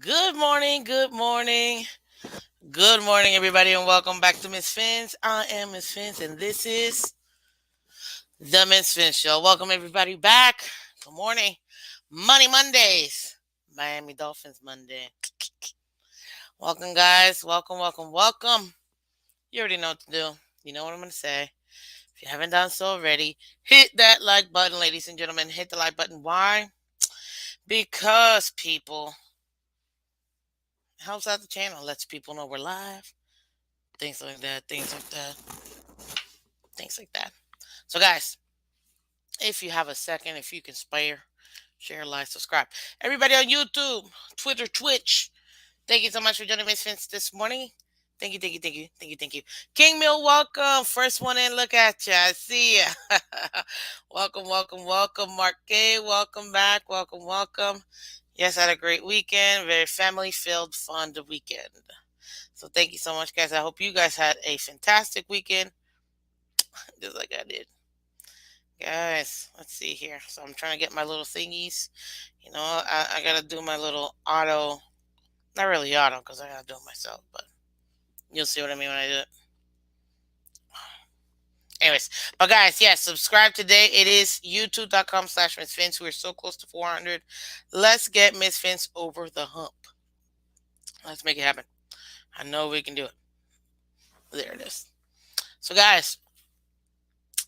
Good morning, good morning, good morning, everybody, and welcome back to Miss Phins. I am Miss Phins, and this is the Miss Phins Show. Welcome, everybody, back. Good morning. Money Mondays, Miami Dolphins Monday. Welcome, guys. Welcome, welcome, welcome. You already know what to do. You know what I'm going to say. If you haven't done so already, hit that like button, ladies and gentlemen. Hit the like button. Why? Because people helps out the channel, lets people know we're live, things like that, things like that, things like that. So, guys, if you have a second, if you can spare, share, like, subscribe. Everybody on YouTube, Twitter, Twitch, thank you so much for joining Miss Vince this morning. Thank you, thank you, thank you, thank you, thank you. King Mill, welcome. First one in, look at ya. I see ya. Welcome, welcome, welcome. Mark K, welcome back. Welcome, welcome. Yes, I had a great weekend. Very family filled, fun weekend. So thank you so much, guys. I hope you guys had a fantastic weekend, just like I did. Guys, let's see here. So I'm trying to get my little thingies. I got to do my little auto. Not really auto because I got to do it myself, but you'll see what I mean when I do it. Anyways, but guys, yes, subscribe today. It is youtube.com/Miss Vince. We're so close to 400. Let's get Miss Vince over the hump. Let's make it happen. I know we can do it. There it is. So, guys,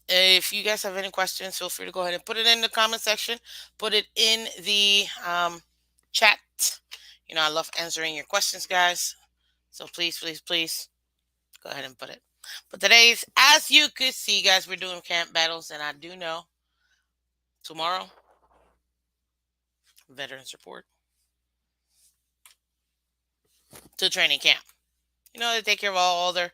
if you guys have any questions, feel free to go ahead and put it in the comment section. Put it in the chat. I love answering your questions, guys. So please, please, please go ahead and put it. But today's, as you could see, guys, we're doing camp battles, and I do know tomorrow, veterans report to training camp. They take care of all their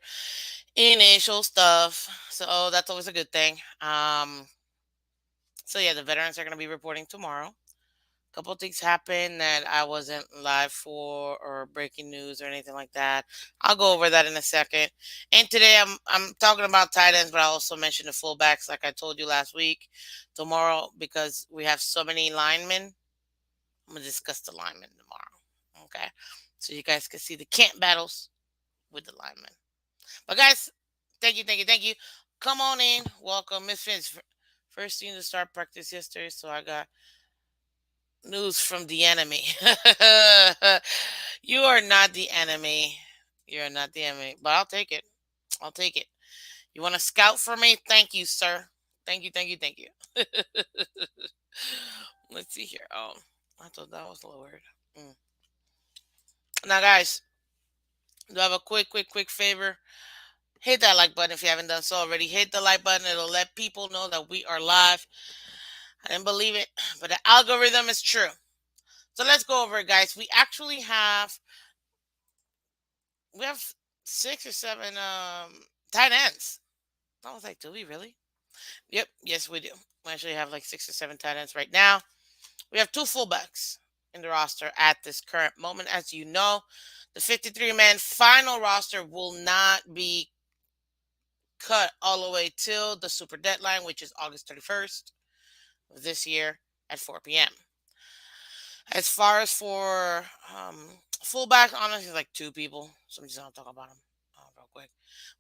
initial stuff, so that's always a good thing. So yeah, the veterans are going to be reporting tomorrow. Couple of things happened that I wasn't live for or breaking news or anything like that. I'll go over that in a second. And today I'm talking about tight ends, but I also mentioned the fullbacks like I told you last week. Tomorrow, because we have so many linemen, I'm gonna discuss the linemen tomorrow. Okay. So you guys can see the camp battles with the linemen. But guys, thank you, thank you, thank you. Come on in. Welcome, Miss Phins. First team to start practice yesterday, so I got news from the enemy. You are not the enemy. You're not the enemy. But I'll take it. I'll take it. You want to scout for me? Thank you, sir. Thank you, thank you, thank you. Let's see here. Oh, I thought that was lowered. Mm. Now, guys, do I have a quick favor? Hit that like button if you haven't done so already. Hit the like button. It'll let people know that we are live. I didn't believe it, but the algorithm is true. So let's go over it, guys. We have 6 or 7 tight ends. I was like, do we really? Yep, yes we do. We actually have like 6 or 7 tight ends right now. We have 2 fullbacks in the roster at this current moment. As you know, the 53-man final roster will not be cut all the way till the super deadline, which is August 31st of this year at 4 p.m. As far as for fullbacks, honestly, like 2 people. So I'm just gonna talk about them real quick.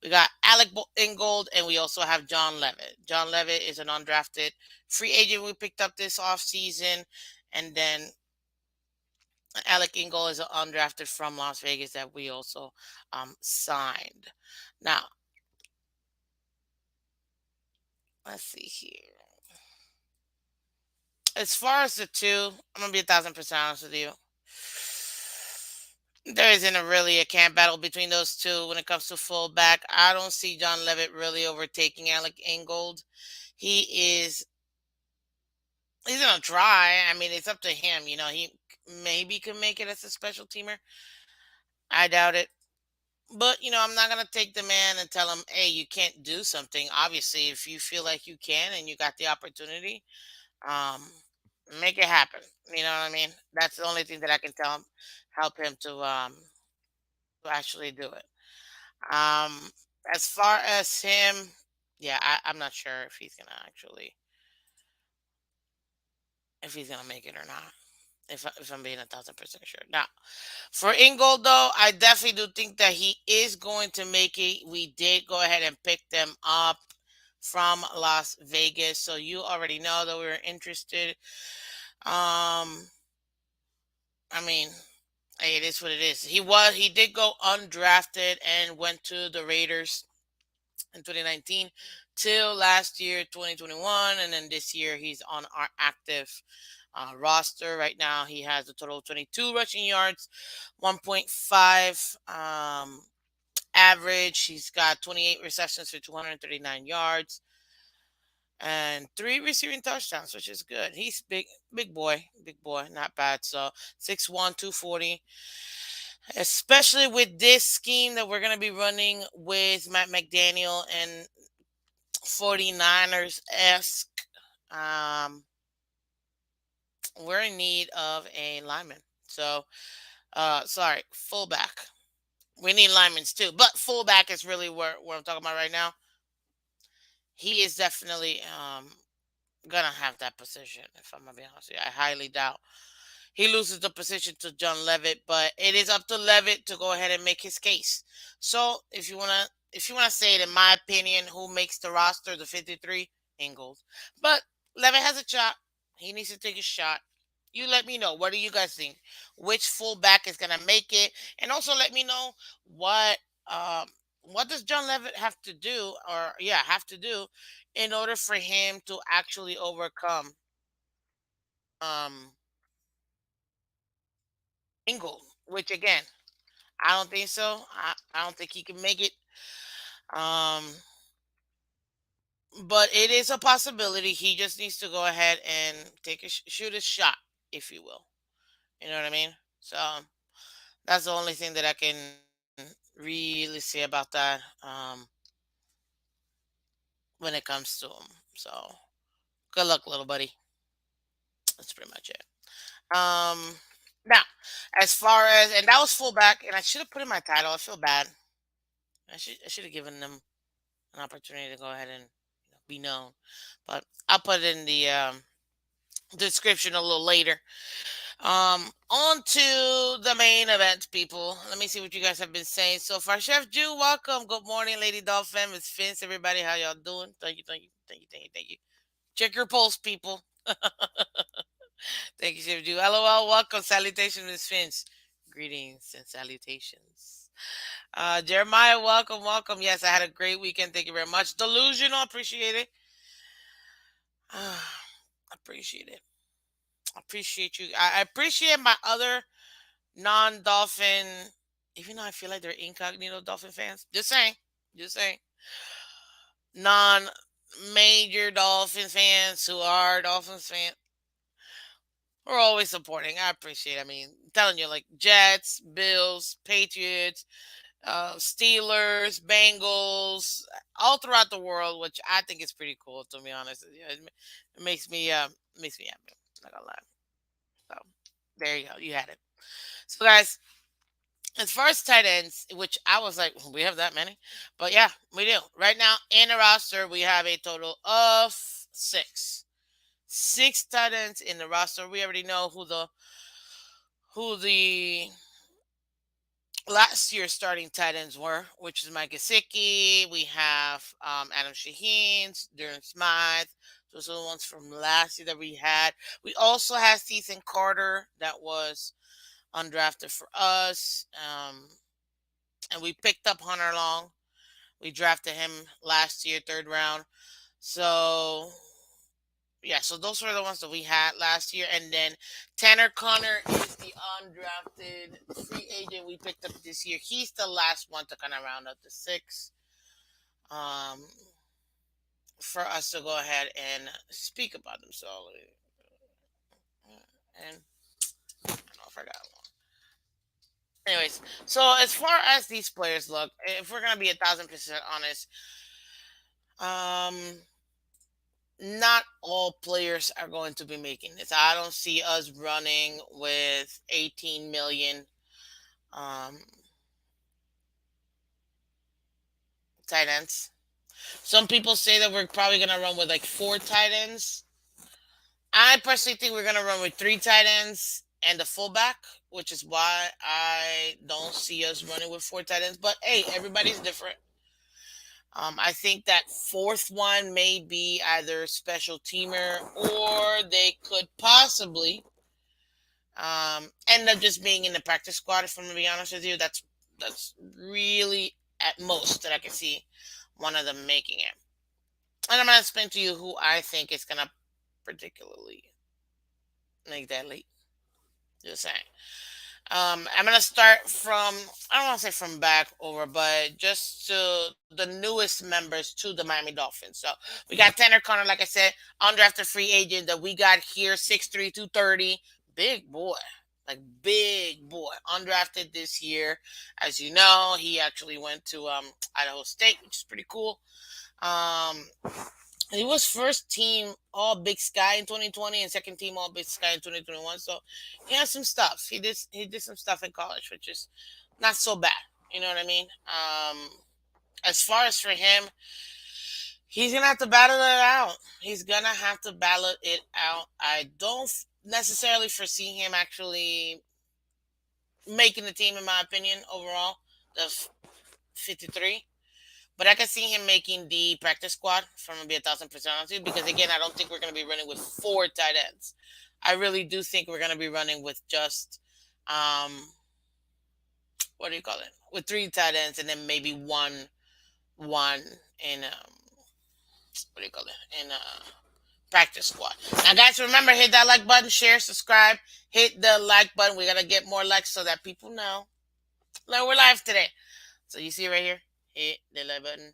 We got Alec Ingold, and we also have John Levitt. John Levitt is an undrafted free agent we picked up this offseason, and then Alec Ingold is an undrafted from Las Vegas that we also signed. Now, let's see here. As far as the two, I'm gonna be 1,000% honest with you. There isn't really a camp battle between those two when it comes to fullback. I don't see John Levitt really overtaking Alec Ingold. He is he's gonna try. I mean, it's up to him. He maybe could make it as a special teamer. I doubt it. But I'm not gonna take the man and tell him, "Hey, you can't do something." Obviously, if you feel like you can and you got the opportunity, um, make it happen. You know what I mean? That's the only thing that I can tell him, help him to actually do it. Um, as far as him, yeah, I'm not sure if he's gonna make it or not. If I'm being 1,000% sure. Now, for Ingold though, I definitely do think that he is going to make it. We did go ahead and pick them up from Las Vegas, so you already know that we were interested. I mean, hey, it is what it is. He did go undrafted and went to the Raiders in 2019 till last year 2021, and then this year he's on our active roster. Right now he has a total of 22 rushing yards, 1.5 average. He's got 28 receptions for 239 yards and three receiving touchdowns, which is good. He's big boy, not bad. So 6'1", 240. Especially with this scheme that we're going to be running with Matt McDaniel and 49ers esque. Um, we're in need of a lineman. So, sorry, fullback. We need linemen too, but fullback is really where I'm talking about right now. He is definitely gonna have that position. If I'm gonna be honest with you, I highly doubt he loses the position to John Levitt, but it is up to Levitt to go ahead and make his case. So if you wanna say it, in my opinion, who makes the roster, the 53, Ingold. But Levitt has a shot. He needs to take a shot. You let me know. What do you guys think? Which fullback is gonna make it? And also let me know um what does John Levitt have to do, or yeah, have to do in order for him to actually overcome um Ingold, which again, I don't think so. I don't think he can make it. Um, but it is a possibility. He just needs to go ahead and shoot a shot, if you will. You know what I mean? So that's the only thing that I can really say about that. When it comes to him. So good luck, little buddy. That's pretty much it. Now, as far as, and that was fullback, and I should have put in my title. I feel bad. I should have given them an opportunity to go ahead and be known. But I'll put it in the description a little later. On to the main event, people. Let me see what you guys have been saying so far. Chef Jew, welcome. Good morning, Lady Dolphin. It's Phins. Everybody, how y'all doing? Thank you, thank you, thank you, thank you, thank you. Check your pulse, people. Thank you, Chef Jew. LOL, welcome. Salutations, Miss Finch. Greetings and salutations. Jeremiah, welcome, welcome. Yes, I had a great weekend. Thank you very much. Delusional, appreciate it. Appreciate it. Appreciate you. I appreciate my other non-Dolphin, even though I feel like they're incognito Dolphin fans. Just saying. Just saying. Non-major Dolphin fans who are Dolphins fans. We're always supporting. I appreciate it. I mean, I'm telling you, like Jets, Bills, Patriots, Steelers, Bengals, all throughout the world, which I think is pretty cool. To be honest, it makes me happy. Not gonna lie. So there you go. You had it. So guys, as far as tight ends, which I was like, we have that many, but yeah, we do. Right now in the roster, we have a total of six. Six tight ends in the roster. We already know who the last year's starting tight ends were, which is Mike Gesicki. We have Adam Shaheen, Darren Smythe. Those are the ones from last year that we had. We also had Ethan Carter that was undrafted for us. And we picked up Hunter Long. We drafted him last year, third round. So yeah, so those were the ones that we had last year. And then Tanner Connor is the undrafted free agent we picked up this year. He's the last one to kind of round up the six. Um, for us to go ahead and speak about them. So, and I don't know if I got one. Anyways, so as far as these players look, if we're gonna be 1,000% honest, um, not all players are going to be making this. I don't see us running with 18 million um, tight ends. Some people say that we're probably going to run with like four tight ends. I personally think we're going to run with three tight ends and the fullback, which is why I don't see us running with four tight ends. But hey, everybody's different. I think that fourth one may be either special teamer or they could possibly end up just being in the practice squad. If I'm gonna be honest with you, that's really at most that I can see one of them making it. And I'm gonna explain to you who I think is gonna particularly make that leap. Just saying. I'm gonna start from I don't want to say from back over, but just to the newest members to the Miami Dolphins. So we got Tanner Connor, like I said, undrafted free agent that we got here, 6'3", 230, big boy, like big boy, undrafted this year. As you know, he actually went to Idaho State, which is pretty cool. Um, he was first team All Big Sky in 2020 and second team All Big Sky in 2021. So he has some stuff. He did some stuff in college, which is not so bad. You know what I mean? As far as for him, he's gonna have to battle it out. He's gonna have to battle it out. I don't necessarily foresee him actually making the team, in my opinion, overall. The 53. But I can see him making the practice squad, if I'm gonna be 1,000% honest with you, because again, I don't think we're gonna be running with four tight ends. I really do think we're gonna be running with just what do you call it? With three tight ends and then maybe one in what do you call it? In practice squad. Now guys, remember, hit that like button, share, subscribe, hit the like button. We gotta get more likes so that people know. Like, we're live today. So you see right here, hit the like button,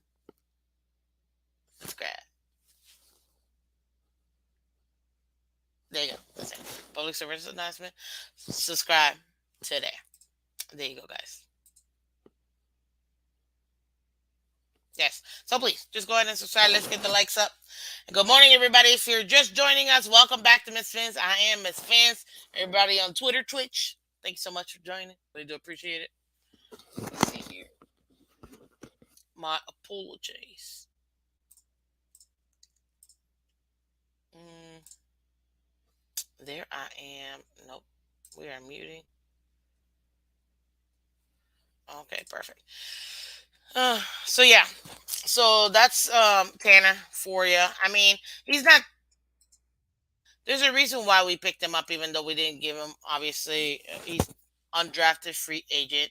subscribe. There you go. That's it. Public service announcement. Subscribe today. There you go, guys. Yes. So please, just go ahead and subscribe. Let's get the likes up. And good morning, everybody. If you're just joining us, welcome back to Miss Phins. I am Miss Phins. Everybody on Twitter, Twitch, thank you so much for joining. We do appreciate it. Let's see here. My apologies. Mm, there I am. Nope. We are muting. Okay, perfect. So yeah, so that's Tanner for you. I mean, he's not. There's a reason why we picked him up, even though we didn't give him. Obviously, he's undrafted free agent.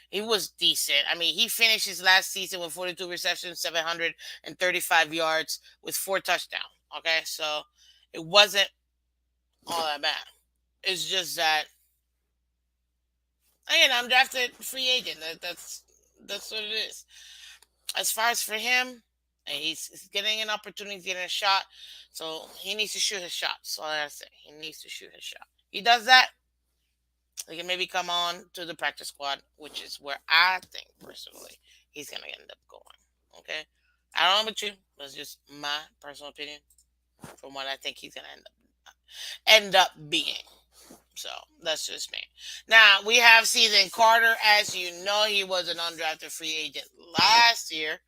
He was decent. I mean, he finished his last season with 42 receptions, 735 yards, with four touchdowns. Okay, so it wasn't all that bad. It's just that again, undrafted free agent. That's what it is. As far as for him, he's getting an opportunity, he's getting a shot. So he needs to shoot his shot. That's all I gotta say. He needs to shoot his shot. He does that, he can maybe come on to the practice squad, which is where I think personally he's gonna end up going. Okay. I don't know about you. That's just my personal opinion from what I think he's gonna end up being. So that's just me. Now we have Season Carter. As you know, he was an undrafted free agent last year.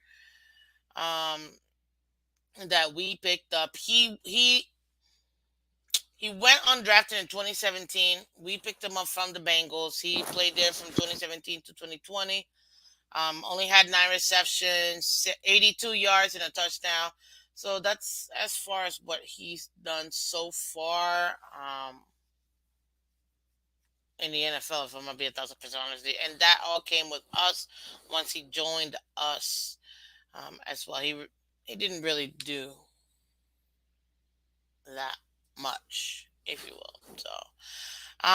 Um, that we picked up. He went undrafted in 2017. We picked him up from the Bengals. He played there from 2017 to 2020. Only had 9 receptions, 82 yards, and a touchdown. So that's as far as what he's done so far in the NFL, if I'm going to be 1,000% honest. And that all came with us once he joined us as well. He didn't really do that much, if you will. So,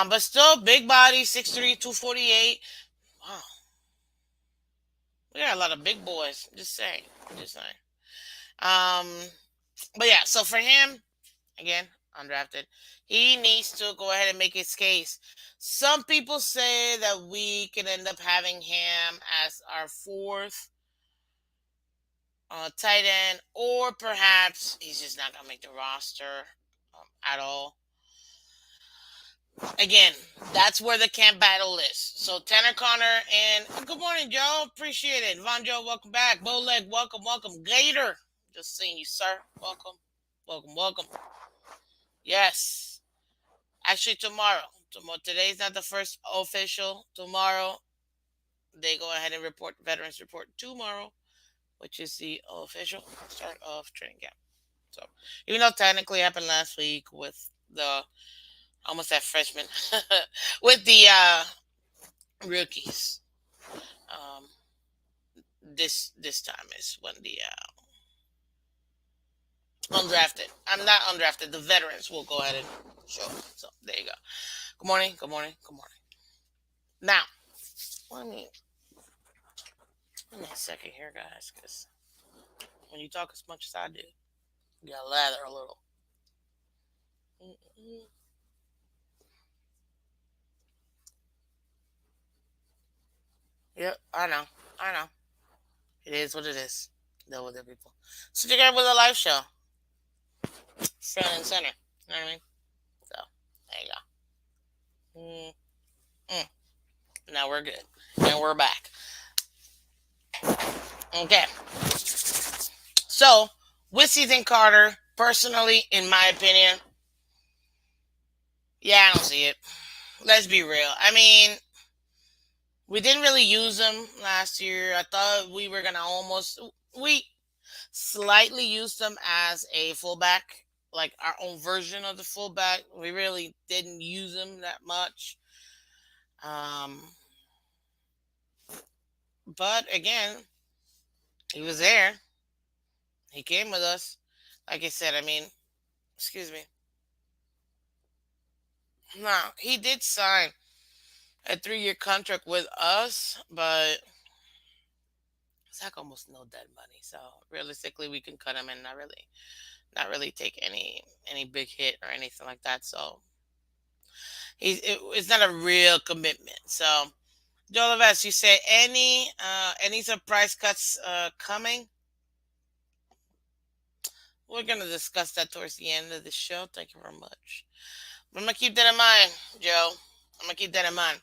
but still, big body, 6'3", 248. Wow, we got a lot of big boys. Just saying, just saying. Um, but yeah, so for him, again, undrafted, he needs to go ahead and make his case. Some people say that we can end up having him as our fourth tight end, or perhaps he's just not gonna make the roster at all. Again, that's where the camp battle is. So Tanner Connor and good morning, Joe. Appreciate it. Von Joe, welcome back. Bowleg, welcome, welcome. Gator, just seeing you, sir. Welcome, welcome, welcome. Yes, actually tomorrow. Today's not the first official. Tomorrow they go ahead and report veterans report tomorrow, which is the official start of training camp. So even though technically happened last week with the almost that freshman with the rookies. Um, this time is when the undrafted. I'm not undrafted. The veterans will go ahead and show up. So there you go. Good morning. Good morning. Good morning. Now, let me give me a second here, guys, because when you talk as much as I do, you gotta lather a little. Mm-mm. Yep, I know. I know. It is what it is. Deal with it, people. So you got with a live show, front and center. You know what I mean? So there you go. Mm. Now we're good, and we're back. Okay. So with Ethan Carter, personally, in my opinion, yeah, I don't see it. Let's be real. I mean, we didn't really use him last year. I thought we were gonna almost we slightly used him as a fullback, like our own version of the fullback. We really didn't use him that much. Um, but again, he was there. He came with us. Like I said, I mean, excuse me. No, he did sign a 3-year contract with us, but Zach almost no dead money. So realistically, we can cut him and not really take any big hit or anything like that. So it's not a real commitment. So Joel Leves, you say any surprise cuts coming? We're gonna discuss that towards the end of the show. Thank you very much. But I'm gonna keep that in mind, Joe. I'm gonna keep that in mind.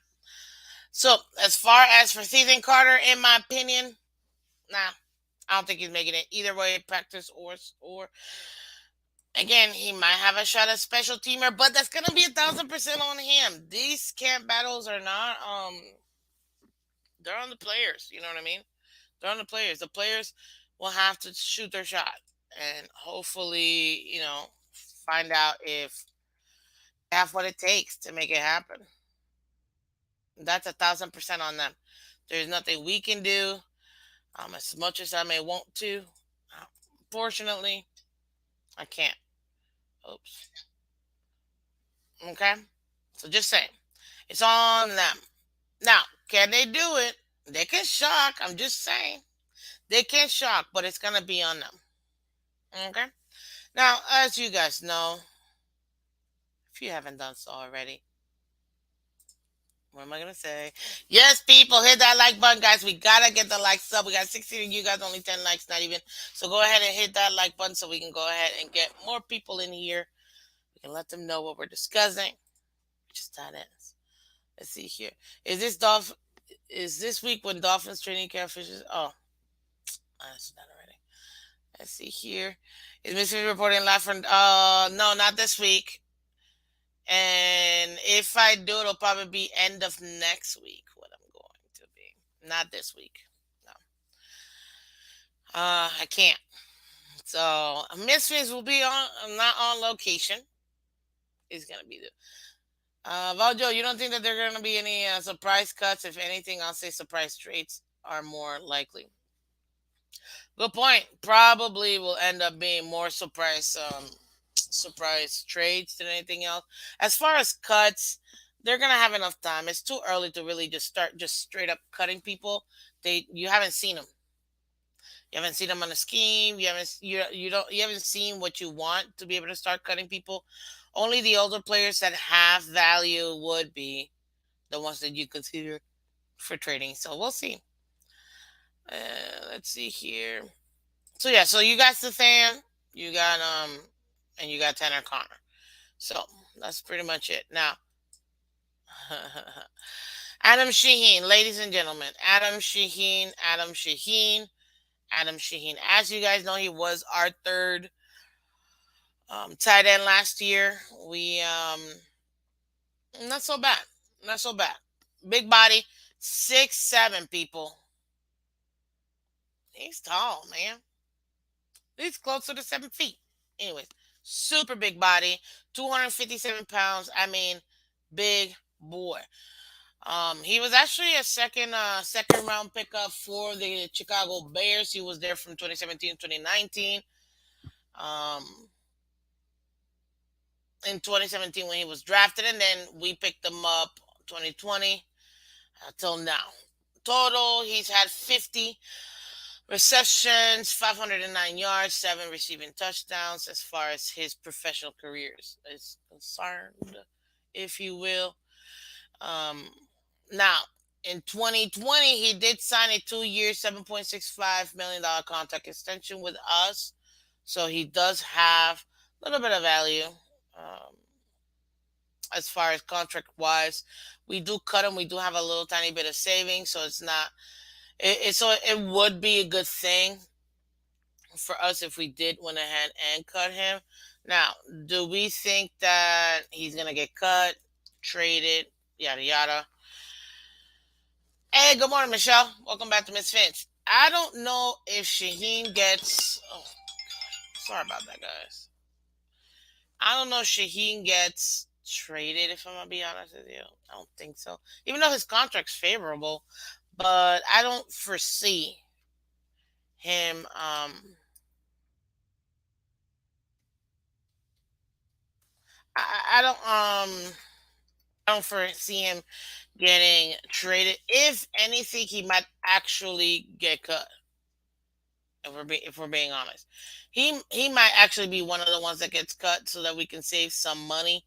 So as far as for Ethan Carter, in my opinion, nah, I don't think he's making it either way, practice or again, he might have a shot at special teamer, but that's gonna be 1,000% on him. These camp battles are not they're on the players. You know what I mean? They're on the players. The players will have to shoot their shot and hopefully, find out if they have what it takes to make it happen. That's 1,000% on them. There's nothing we can do. As much as I may want to, unfortunately, I can't. Oops. Okay? So just saying. It's on them. Now, can they do it? They can shock. I'm just saying. They can shock, but it's going to be on them. Okay? Now, as you guys know, if you haven't done so already, what am I going to say? Yes, people, hit that like button, guys. We got to get the likes up. We got 16 of you guys, only 10 likes, not even. So go ahead and hit that like button so we can go ahead and get more people in here. We can let them know what we're discussing. Just that is. Let's see here. Is this Is this week when Dolphins training camp fishes? Oh, that's not already. Let's see here. Is Mississippi reporting live from? No, not this week. And if I do, it'll probably be end of next week. What I'm going to be, not this week. No, I can't. So Misfits will be on, not on location. Is gonna be the Valjo. You don't think that there are gonna be any surprise cuts? If anything, I'll say surprise trades are more likely. Good point. Probably will end up being more surprise trades than anything else. As far as cuts, they're gonna have enough time. It's too early to really just start just straight up cutting people. You haven't seen them. You haven't seen them on a scheme. You haven't seen what you want to be able to start cutting people. Only the older players that have value would be the ones that you consider for trading. So we'll see. Let's see here. So yeah, so you got Stefan, you got and you got Tanner Connor. So that's pretty much it. Now, Adam Shaheen, ladies and gentlemen, Adam Shaheen, Adam Shaheen, Adam Shaheen. As you guys know, he was our third tight end last year. We Not so bad. Not so bad. Big body, 6'7" people. He's tall, man. He's closer to 7 feet. Anyways, super big body, 257 pounds. I mean, big boy. He was actually a second round pickup for the Chicago Bears. He was there from 2017 to 2019. Um, in 2017 when he was drafted, and then we picked him up 2020 till now. Total, he's had 50 receptions, 509 yards, 7 receiving touchdowns as far as his professional careers is concerned, if you will. Um, Now, in 2020, he did sign a 2 year, $7.65 million contract extension with us. So he does have a little bit of value um, as far as contract wise. We do cut him. We do have a little tiny bit of savings. So it's not, so it would be a good thing for us if we did went ahead and cut him. Now, do we think that he's going to get cut, traded, yada, yada? Hey, good morning, Michelle. Welcome back to Miss Phins. I don't know if Shaheen gets. Oh, sorry about that, guys. I don't know if Shaheen gets traded, if I'm going to be honest with you. I don't think so. Even though his contract's favorable, but I don't foresee him. I don't. I don't foresee him getting traded. If anything, he might actually get cut. If we're being honest, he might actually be one of the ones that gets cut so that we can save some money.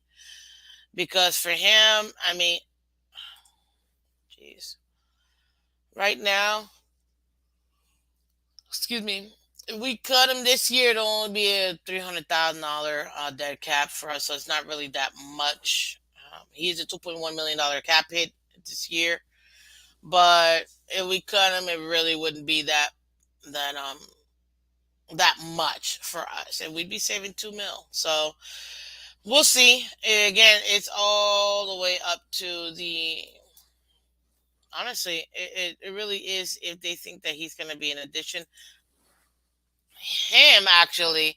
Because for him, I mean, jeez, right now, excuse me, if we cut him this year, it'll only be a $300,000 dead cap for us, so it's not really that much. He's a $2.1 million cap hit this year, but if we cut him, it really wouldn't be that that much for us, and we'd be saving 2 mil. So we'll see. Again, it's all the way up to the. Honestly, it really is if they think that he's going to be an addition. Him, actually,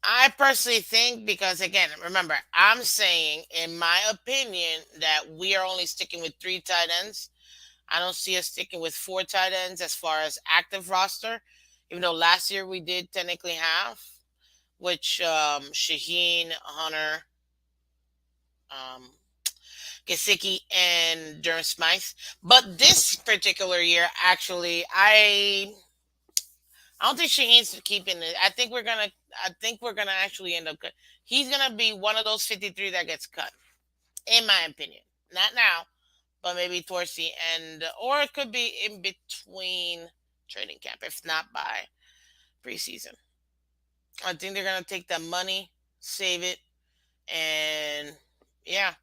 I personally think because, again, remember, I'm saying, in my opinion, that we are only sticking with 3 tight ends. I don't see us sticking with 4 tight ends as far as active roster, even though last year we did technically have, which Shaheen, Hunter, um, Gesicki, and Durham Smythe. But this particular year, actually, I don't think Shaheen's keeping it. I think we're gonna actually end up cut. He's gonna be one of those 53 that gets cut, in my opinion. Not now, but maybe towards the end, or it could be in between training camp, if not by preseason. I think they're gonna take that money, save it, and yeah,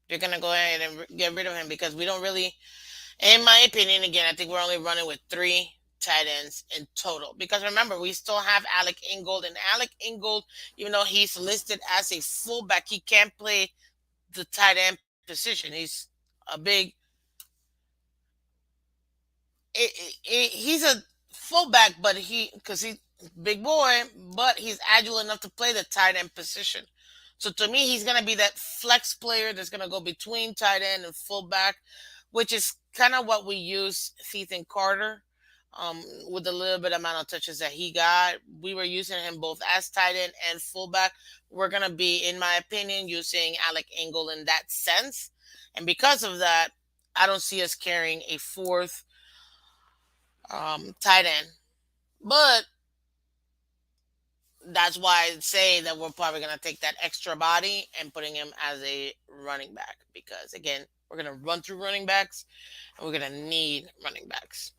they're gonna go ahead and get rid of him because we don't really, in my opinion, again, I think we're only running with 3 tight ends in total. Because remember, we still have Alec Ingold, and Alec Ingold, even though he's listed as a fullback, he can't play the tight end position. He's a big, he's a fullback, but because he's big boy, but he's agile enough to play the tight end position. So to me, he's gonna be that flex player that's gonna go between tight end and fullback, which is kind of what we use Ethan Carter. With the little bit amount of touches that he got, we were using him both as tight end and fullback. We're gonna be, in my opinion, using Alec Engel in that sense, and because of that, I don't see us carrying a fourth tight end. But that's why I say that we're probably going to take that extra body and putting him as a running back because, again, we're going to run through running backs and we're going to need running backs.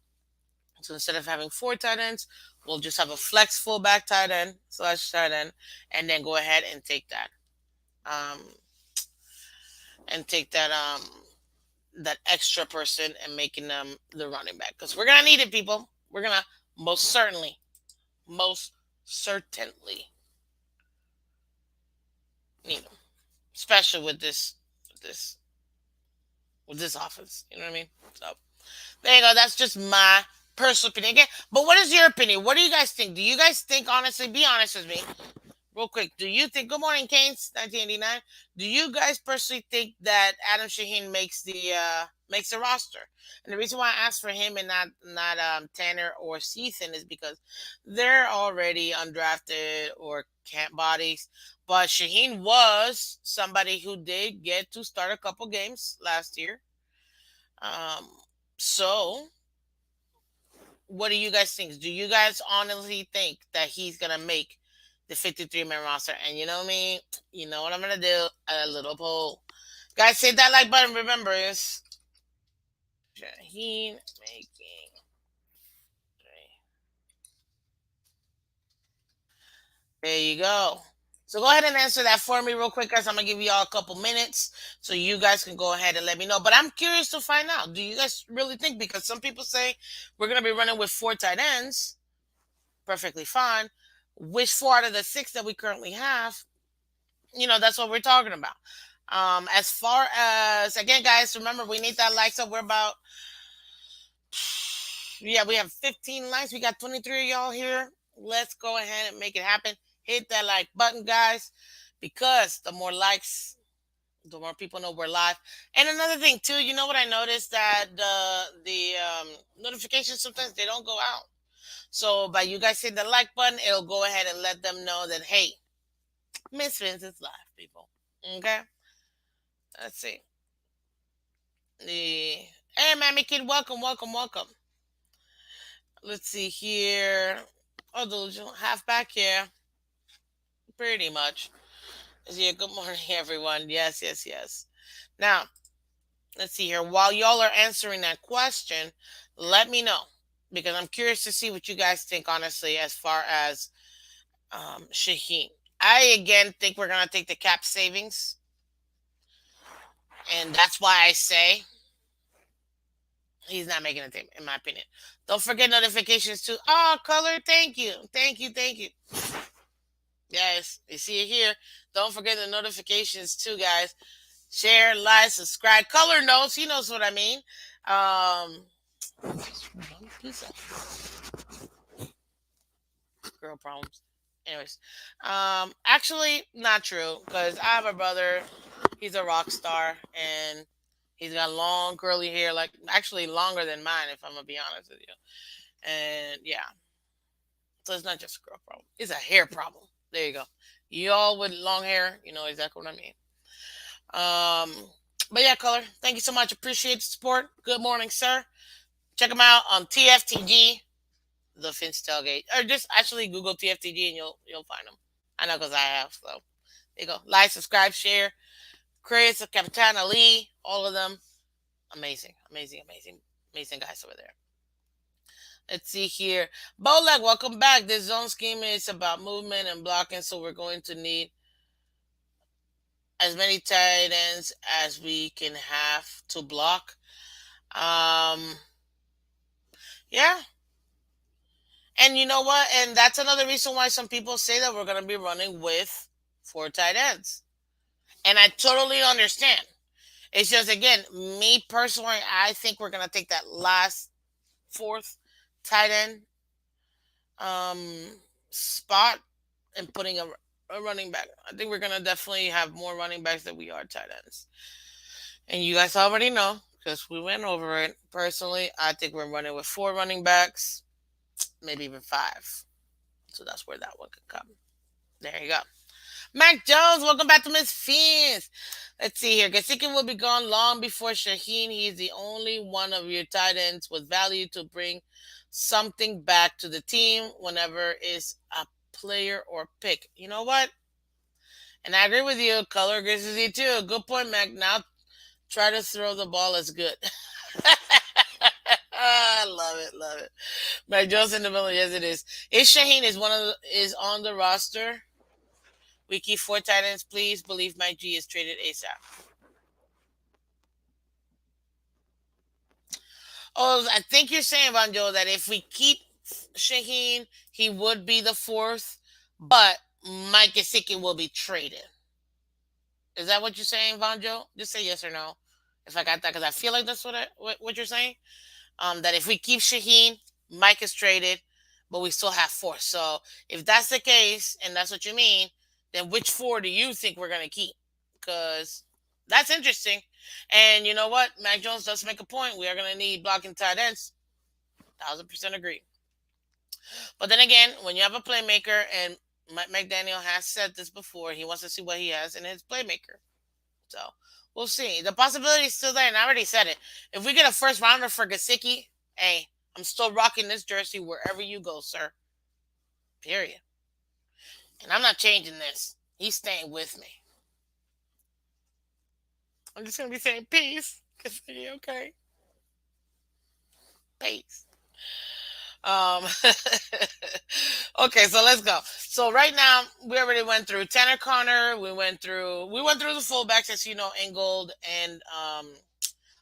So instead of having 4 tight ends, we'll just have a flex fullback tight end slash tight end and then go ahead and take that. Um, and take that extra person and making them the running back because we're gonna need it, people. We're gonna most certainly need them. special with this with this offense. You know what I mean? So there you go. That's just my personal opinion. Again, but what is your opinion? What do you guys think? Do you guys think, honestly, be honest with me, real quick? Do you think? Good morning, Canes, 1989. Do you guys personally think that Adam Shaheen makes the roster? And the reason why I asked for him and not Tanner or Season is because they're already undrafted or camp bodies. But Shaheen was somebody who did get to start a couple games last year. Um, so what do you guys think? Do you guys honestly think that he's gonna make the 53-man roster? And you know me, you know what I'm gonna do? A little poll. Guys, hit that like button. Remember, it's Shaheen making three. There you go. So go ahead and answer that for me real quick, guys. I'm gonna give you all a couple minutes so you guys can go ahead and let me know. But I'm curious to find out. Do you guys really think? Because some people say we're gonna be running with 4 tight ends, perfectly fine. Which 4 out of the 6 that we currently have, that's what we're talking about. As far as, again, guys, remember we need that likes up. We're about, yeah, we have 15 likes. We got 23 of y'all here. Let's go ahead and make it happen. Hit that like button, guys, because the more likes, the more people know we're live. And another thing too, you know what I noticed, that the notifications sometimes they don't go out. So by you guys hitting the like button, it'll go ahead and let them know that, hey, Miss Phins is live, people. Okay? Let's see. Hey, Mammy Kid, welcome, welcome, welcome. Let's see here. Oh, delusional halfback, yeah. Pretty much. Yeah, good morning, everyone. Yes, yes, yes. Now, let's see here. While y'all are answering that question, let me know. Because I'm curious to see what you guys think, honestly, as far as Shaheen. I again think we're gonna take the cap savings, and that's why I say he's not making a team, in my opinion. Don't forget notifications too. Oh, color, thank you, thank you, thank you. Yes, you see it here. Don't forget the notifications too, guys. Share, like, subscribe. Color knows. He knows what I mean. Girl problems. Anyways, actually, not true, because I have a brother. He's a rock star, and he's got long curly hair, like actually longer than mine, if I'm gonna be honest with you. And yeah, so it's not just a girl problem; it's a hair problem. There you go. Y'all with long hair, you know exactly what I mean. But yeah, color. Thank you so much. Appreciate the support. Good morning, sir. Check them out on TFTG, the Phins tailgate, or just actually Google TFTG and you'll find them. I know because I have. So there you go. Like, subscribe, share. Chris, Capitan Ali, all of them. Amazing, amazing, amazing, amazing guys over there. Let's see here. Bolag, welcome back. This zone scheme is about movement and blocking, so we're going to need as many tight ends as we can have to block. Um, yeah. And you know what? And that's another reason why some people say that we're going to be running with 4 tight ends. And I totally understand. It's just, again, me personally, I think we're going to take that last fourth tight end um, spot and putting a running back. I think we're going to definitely have more running backs than we are tight ends. And you guys already know because we went over it. Personally, I think we're running with 4 running backs, maybe even 5. So that's where that one could come. There you go. Mac Jones, welcome back to Miss Phins. Let's see here. Gesicki will be gone long before Shaheen. He's the only one of your tight ends with value to bring something back to the team whenever is a player or pick. You know what? And I agree with you. Color agrees with you too. Good point, Mac. Now try to throw the ball as good. I love it, love it. Mac Jones in the middle. Yes, it is. If Shaheen is on the roster, we keep 4 tight ends, please. Believe Mike G is traded ASAP. Oh, I think you're saying, Banjo, that if we keep Shaheen, he would be the 4th, but Mike Gesicki will be traded. Is that what you're saying, Vonjo? Just say yes or no. If I got that, because I feel like that's what you're saying. That if we keep Shaheen, Mike is traded, but we still have four. So if that's the case, and that's what you mean, then which four do you think we're gonna keep? Because that's interesting. And you know what? Mac Jones does make a point. We are gonna need blocking tight ends. 1,000% agree. But then again, when you have a playmaker, and Mike McDaniel has said this before, he wants to see what he has in his playmaker. So we'll see. The possibility is still there, and I already said it. If we get a first rounder for Gasicki, hey, I'm still rocking this jersey wherever you go, sir. Period. And I'm not changing this. He's staying with me. I'm just gonna be saying peace. Gasicki, okay. Peace. Um okay, so let's go. So right now we already went through Tanner Connor, we went through the fullbacks, as you know, Ingold and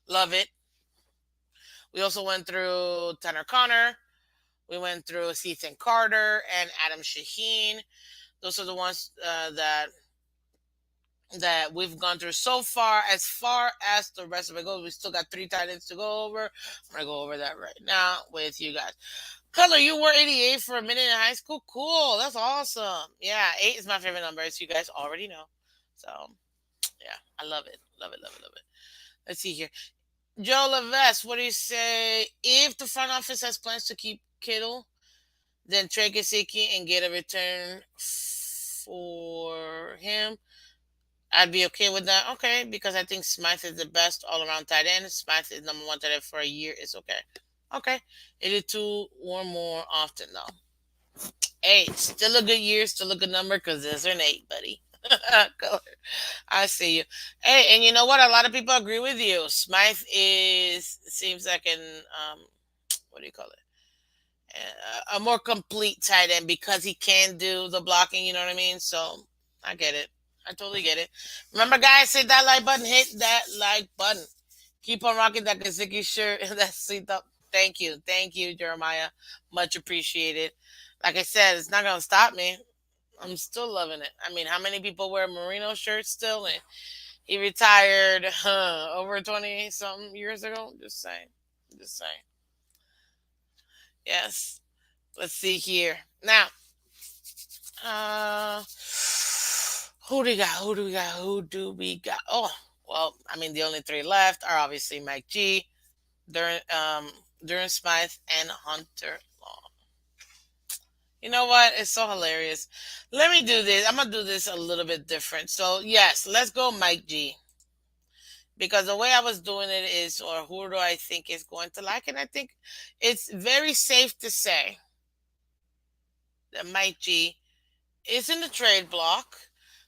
Lovett. We also went through Tanner Connor. We went through Ethan Carter and Adam Shaheen. Those are the ones that we've gone through so far. As far as the rest of it goes, we still got three tight ends to go over. I'm gonna go over that right now with you guys. Color, you were 88 for a minute in high school. Cool, that's awesome. Yeah, 8 is my favorite number, as you guys already know. So yeah, I love it, love it, love it, love it. Let's see here. Joe Levesque, what do you say? If the front office has plans to keep Kittle, then trade Gesicki and get a return for him, I'd be okay with that. Okay, because I think Smythe is the best all around tight end. Smythe is number one tight end for a year. It's okay. Okay. It is two or more often though. Eight, still a good year, still a good number because there's an eight, buddy. I see you. Hey, and you know what? A lot of people agree with you. Smythe is seems like an what do you call it? A more complete tight end because he can do the blocking. You know what I mean? So I get it. I totally get it. Remember, guys, hit that like button. Hit that like button. Keep on rocking that Kazuki shirt. That seat up. Thank you, Jeremiah. Much appreciated. Like I said, it's not gonna stop me. I'm still loving it. I mean, how many people wear merino shirts still? And he retired over 20 something years ago. Just saying. Just saying. Yes. Let's see here. Now, uh, who do we got? Who do we got? Who do we got? Oh, well, I mean, the only three left are obviously Mike G, Duran Smythe, and Hunter Long. You know what? It's so hilarious. Let me do this. I'm gonna do this a little bit different. So yes, let's go Mike G. Because the way I was doing it is, or who do I think is going to like it? I think it's very safe to say that Mike G is in the trade block.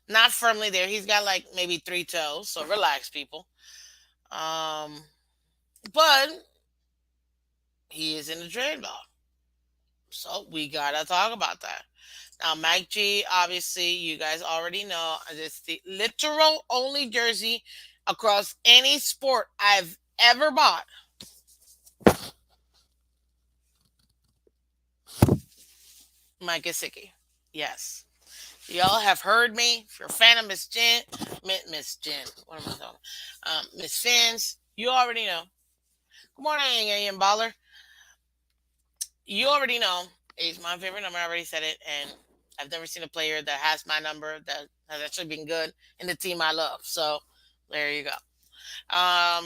Not firmly there. He's got like maybe three toes, so relax, people. Um, but he is in the trade block, so we gotta talk about that. Now, Mike G, obviously, you guys already know it's the literal only jersey across any sport I've ever bought. Mike Gesicki. Yes. Y'all have heard me. If you're a fan of Miss Jen, what am I talking? Miss Phins, you already know. Good morning, Ian Baller. You already know. It's my favorite number. I already said it, and I've never seen a player that has my number that has actually been good in the team I love. So there you go. Um,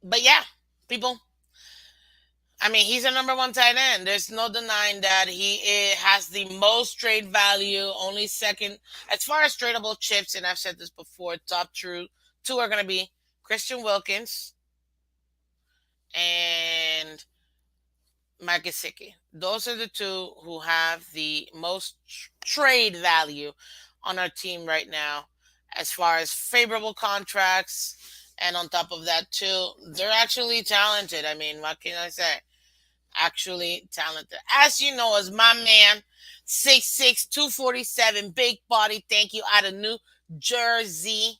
but yeah, people. I mean, he's a number one tight end. There's no denying that has the most trade value. Only second, as far as tradable chips, and I've said this before. Top two are going to be Christian Wilkins and Mike Gesicki. Those are the two who have the most trade value on our team right now, as far as favorable contracts. And on top of that, too, they're actually talented. I mean, what can I say? Actually talented. As you know, as my man, 6'6", 247, big body, thank you, out of New Jersey.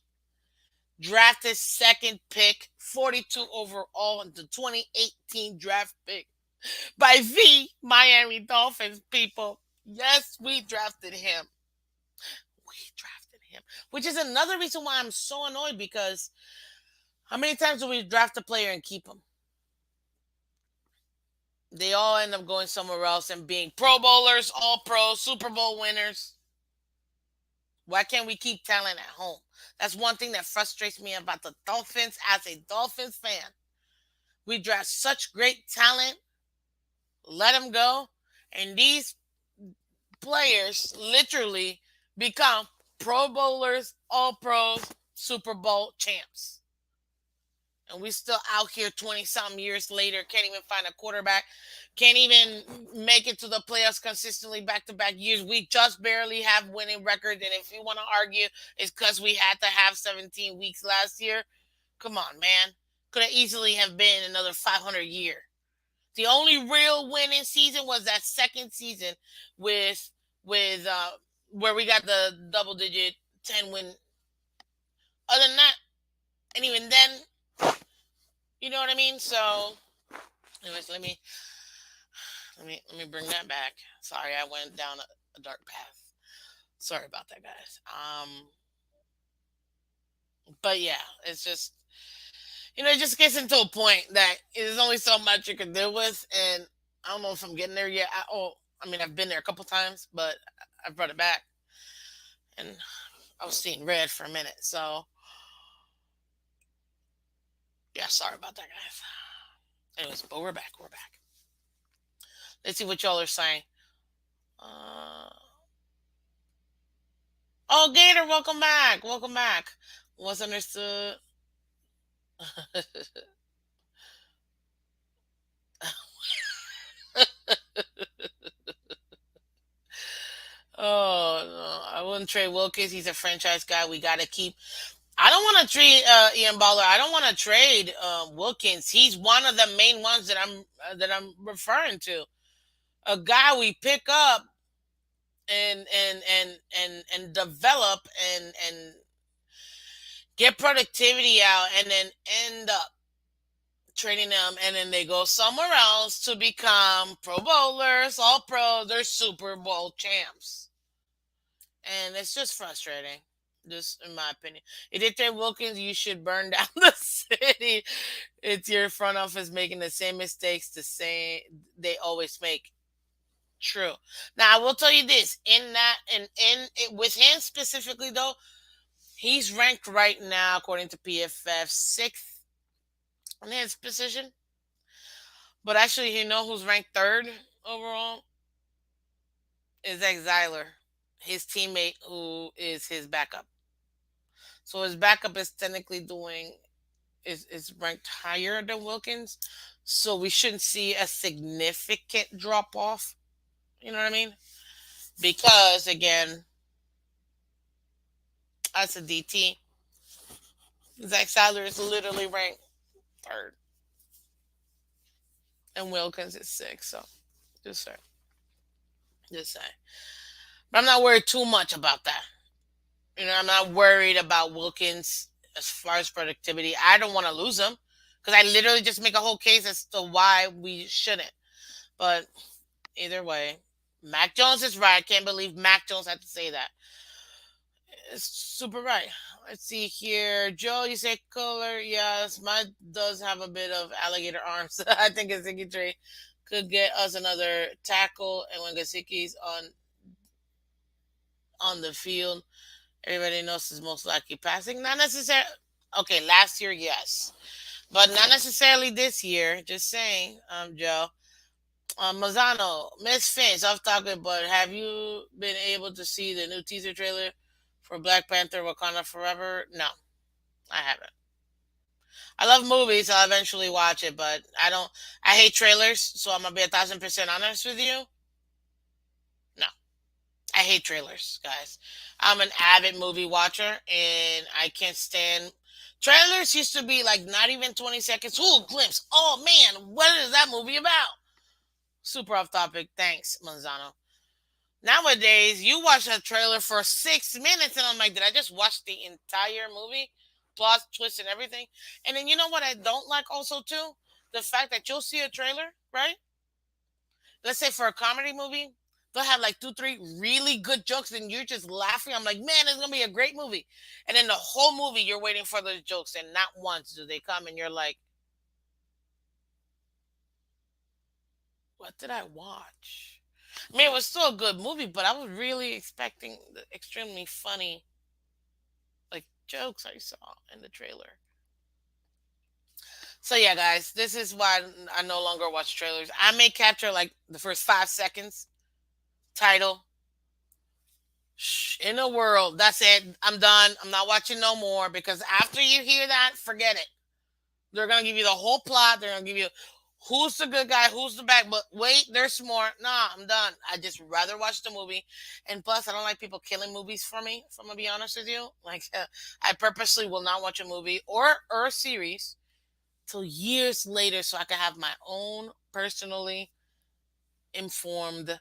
Drafted second pick, 42 overall in the 2018 draft pick by the Miami Dolphins, people. Yes, we drafted him. We drafted him. Which is another reason why I'm so annoyed because how many times do we draft a player and keep him? They all end up going somewhere else and being Pro Bowlers, All Pro, Super Bowl winners. Why can't we keep talent at home? That's one thing that frustrates me about the Dolphins as a Dolphins fan. We draft such great talent, let them go, and these players literally become Pro Bowlers, All Pros, Super Bowl champs. And we still out here 20 something years later, can't even find a quarterback, can't even make it to the playoffs consistently back to back years. We just barely have winning records. And if you want to argue it's because we had to have 17 weeks last year, come on, man. Could have easily have been another 500 year. The only real winning season was that second season with with where we got the double digit 10 win. Other than that, and even then, you know what I mean? So anyways, let me bring that back. Sorry, I went down a dark path. Sorry about that, guys. But yeah, it's just it just gets into a point that there's only so much you can deal with, and I don't know if I'm getting there yet. I mean, I've been there a couple times, but I've brought it back, and I was seeing red for a minute. So yeah, sorry about that, guys. Anyways, but we're back. We're back. Let's see what y'all are saying. Uh, oh, Gator, welcome back. Welcome back. Was understood. Oh no, I wouldn't trade Wilkins. He's a franchise guy. We got to keep. I don't want to trade Ian Baller. I don't want to trade Wilkins. He's one of the main ones that I'm referring to. A guy we pick up and develop and get productivity out, and then end up trading them, and then they go somewhere else to become Pro Bowlers, All Pro. They're Super Bowl champs, and it's just frustrating. Just in my opinion, if they trade Wilkins, you should burn down the city. It's your front office making the same mistakes they always make. True. Now I will tell you this: in that, and with him specifically, though, he's ranked right now according to PFF sixth in his position. But actually, who's ranked third overall is Exiler, his teammate who is his backup. So his backup is technically doing is ranked higher than Wilkins. So we shouldn't see a significant drop off. You know what I mean? Because again, as a DT, Zach Sadler is literally ranked third, and Wilkins is sixth. So just say, just say. But I'm not worried too much about that. I'm not worried about Wilkins as far as productivity. I don't want to lose him because I literally just make a whole case as to why we shouldn't. But either way, Mac Jones is right. I can't believe Mac Jones had to say that. It's super right. Let's see here. Joe, you say color. Yes, mine does have a bit of alligator arms. I think Gesicki trade could get us another tackle. And when Gesicki's on the field, everybody knows is most likely passing. Not necessarily. Okay, last year, yes. But not necessarily this year. Just saying, Joe. Mazzano, Miss Phins, off topic, but have you been able to see the new teaser trailer for Black Panther Wakanda Forever? No, I haven't. I love movies, so I'll eventually watch it, but I hate trailers, so I'm gonna be 1,000% honest with you. No, I hate trailers, guys. I'm an avid movie watcher, and I can't stand trailers. Used to be like not even 20 seconds. Ooh, glimpse. Oh man, what is that movie about? Super off topic. Thanks, Manzano. Nowadays, you watch a trailer for 6 minutes, and I'm like, did I just watch the entire movie? Plot, twist, and everything. And then you know what I don't like also too? The fact that you'll see a trailer, right? Let's say for a comedy movie, they'll have like two, three really good jokes, and you're just laughing. I'm like, man, it's gonna be a great movie. And then the whole movie, you're waiting for those jokes, and not once do they come, and you're like, what did I watch? I mean, it was still a good movie, but I was really expecting the extremely funny like jokes I saw in the trailer. So yeah, guys, this is why I no longer watch trailers. I may capture like the first 5 seconds, title, in the world. That's it. I'm done. I'm not watching no more because after you hear that, forget it. They're gonna give you the whole plot. They're gonna give you who's the good guy, who's the bad. But wait, there's more. Nah, I'm done. I just rather watch the movie. And plus, I don't like people killing movies for me. If I'm gonna be honest with you, like I purposely will not watch a movie or a series till years later, so I can have my own personally informed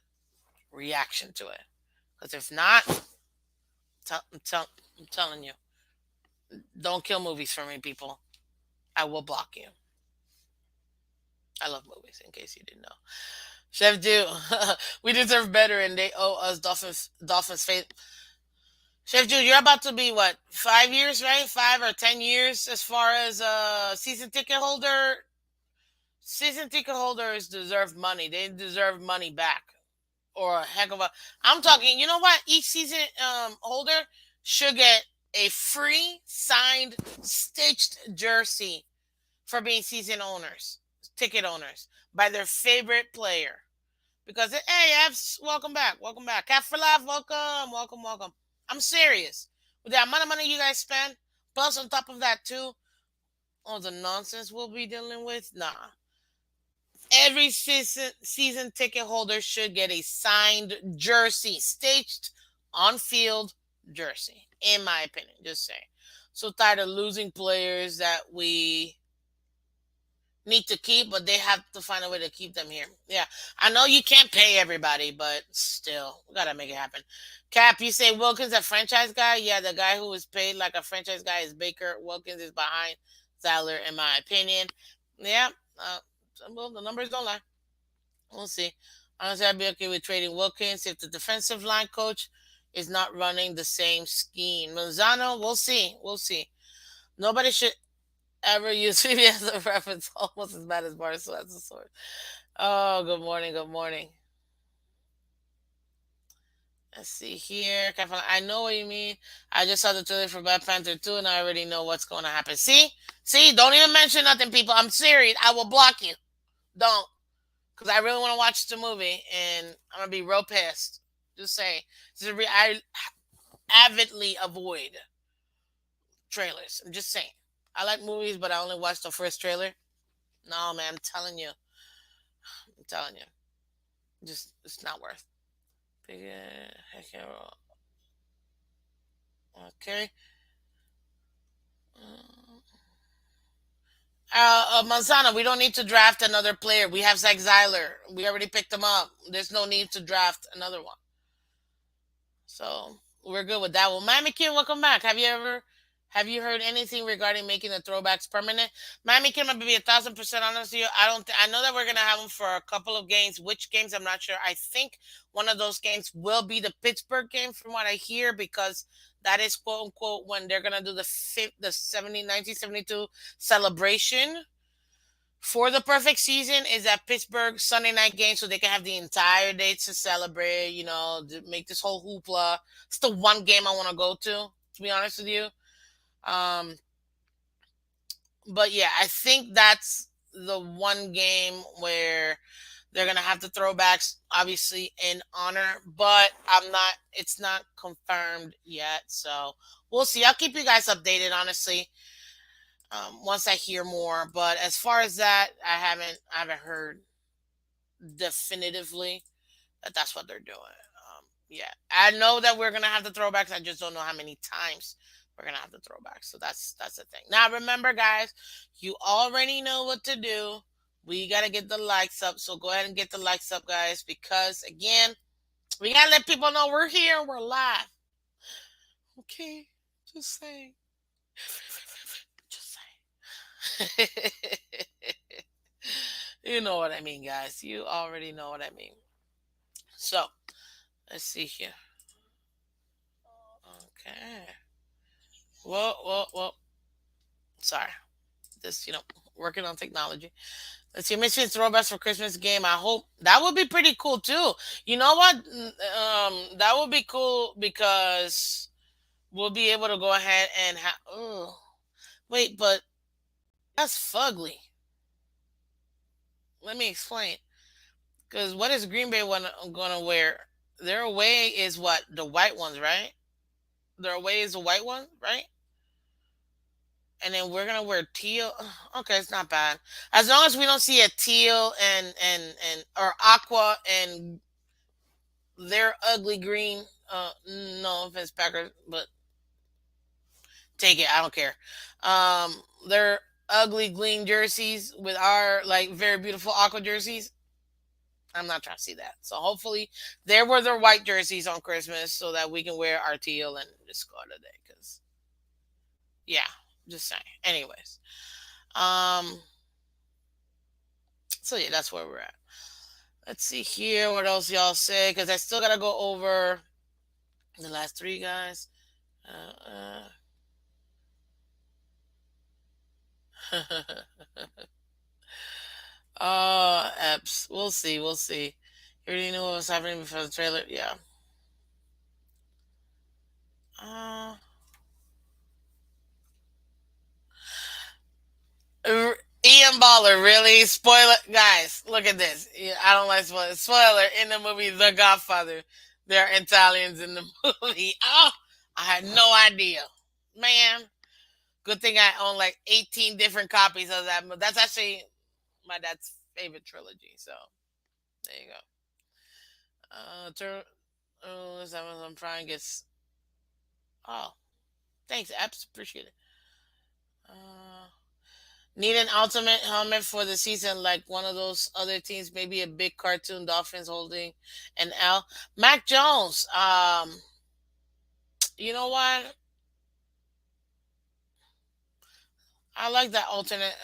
reaction to it. Because if not, I'm telling you, don't kill movies for me, people. I will block you. I love movies, in case you didn't know. Chef do. We deserve better, and they owe us Dolphins faith. Chef Jude, you're about to be what, 5 years, right? 5 or 10 years as far as season ticket holder. Season ticket holders deserve money. They deserve money back, or a heck of a. I'm talking. You know what? Each season holder should get a free signed stitched jersey for being season owners, ticket owners, by their favorite player. Because hey, Fs, welcome back. Cat for life, welcome, welcome, welcome. I'm serious. With the amount of money you guys spend, plus on top of that too, all the nonsense we'll be dealing with, nah. Every season ticket holder should get a signed jersey, staged on field jersey. In my opinion, just saying. So tired of losing players that we need to keep, but they have to find a way to keep them here. Yeah, I know you can't pay everybody, but still, we gotta make it happen. Cap, you say Wilkins a franchise guy? Yeah, the guy who is paid like a franchise guy is Baker. Wilkins is behind Zeller, in my opinion. Yeah, uh, well, the numbers don't lie. We'll see. Honestly, I'd be okay with trading Wilkins if the defensive line coach is not running the same scheme. Manzano, we'll see. We'll see. Nobody should ever use Phoebe as a reference, almost as bad as Barstool as a source. Oh, good morning, good morning. Let's see here. I know what you mean. I just saw the trailer for Black Panther 2 and I already know what's going to happen. See? See? Don't even mention nothing, people. I'm serious. I will block you. Don't. Because I really want to watch the movie and I'm going to be real pissed. Just saying. I avidly avoid trailers. I'm just saying. I like movies, but I only watch the first trailer. No, man. I'm telling you. I'm telling you. Just, it's not worth. Okay. Manzana, we don't need to draft another player. We have Zach Zeiler. We already picked him up. There's no need to draft another one. So we're good with that. Well, Miami Kid, welcome back. Have you heard anything regarding making the throwbacks permanent? Miami Kid, I'm gonna be 1,000% honest with you. I know that we're gonna have them for a couple of games. Which games? I'm not sure. I think one of those games will be the Pittsburgh game, from what I hear, because that is quote unquote when they're gonna do the 1972 celebration for the perfect season is that Pittsburgh Sunday night game, so they can have the entire day to celebrate. To make this whole hoopla. It's the one game I want to go to be honest with you. Um, but yeah, I think that's the one game where they're gonna have the throwbacks, obviously in honor. But I'm not. It's not confirmed yet, so we'll see. I'll keep you guys updated, honestly, once I hear more. But as far as that, I haven't heard definitively that that's what they're doing. Yeah, I know that we're gonna have the throwbacks. I just don't know how many times we're gonna have the throwbacks. So that's the thing. Now remember, guys, you already know what to do. We gotta get the likes up. So go ahead and get the likes up, guys, because again, we gotta let people know we're here. We're live. Okay, just saying. Just saying. You know what I mean, guys. You already know what I mean. So Let's see here. Okay. Well. Sorry. Just, working on technology. Let's see. Misfits throwbacks for Christmas game. I hope that would be pretty cool too. You know what? That would be cool because we'll be able to go ahead and have. Oh, wait, but that's fugly. Let me explain. Because what is Green Bay gonna wear? Their away is what, the white ones, right? Their away is the white one, right? And then we're gonna wear teal. Okay, it's not bad. As long as we don't see a teal and or aqua and their ugly green. No offense, Packers, but take it. I don't care. Their ugly green jerseys with our like very beautiful aqua jerseys. I'm not trying to see that. So hopefully there were their white jerseys on Christmas so that we can wear our teal and just call it a day. Cause yeah, just saying. Anyways, um, so yeah, that's where we're at. Let's see here. What else y'all say? Because I still gotta go over the last three guys. Eps. We'll see. We'll see. You already knew what was happening before the trailer. Yeah. Uh, Ian Baller, really? Spoiler, guys. Look at this. Yeah, I don't like spoilers. Spoiler in the movie The Godfather. There are Italians in the movie. Oh, I had no idea, man. Good thing I own like 18 different copies of that. But that's actually my dad's favorite trilogy. So there you go. Turn. Oh, this Amazon Prime gets. Oh, thanks, apps. Appreciate it. Uh, Need an ultimate helmet for the season, like one of those other teams, maybe a big cartoon Dolphins holding an L. Mac Jones. You know what? I like that alternate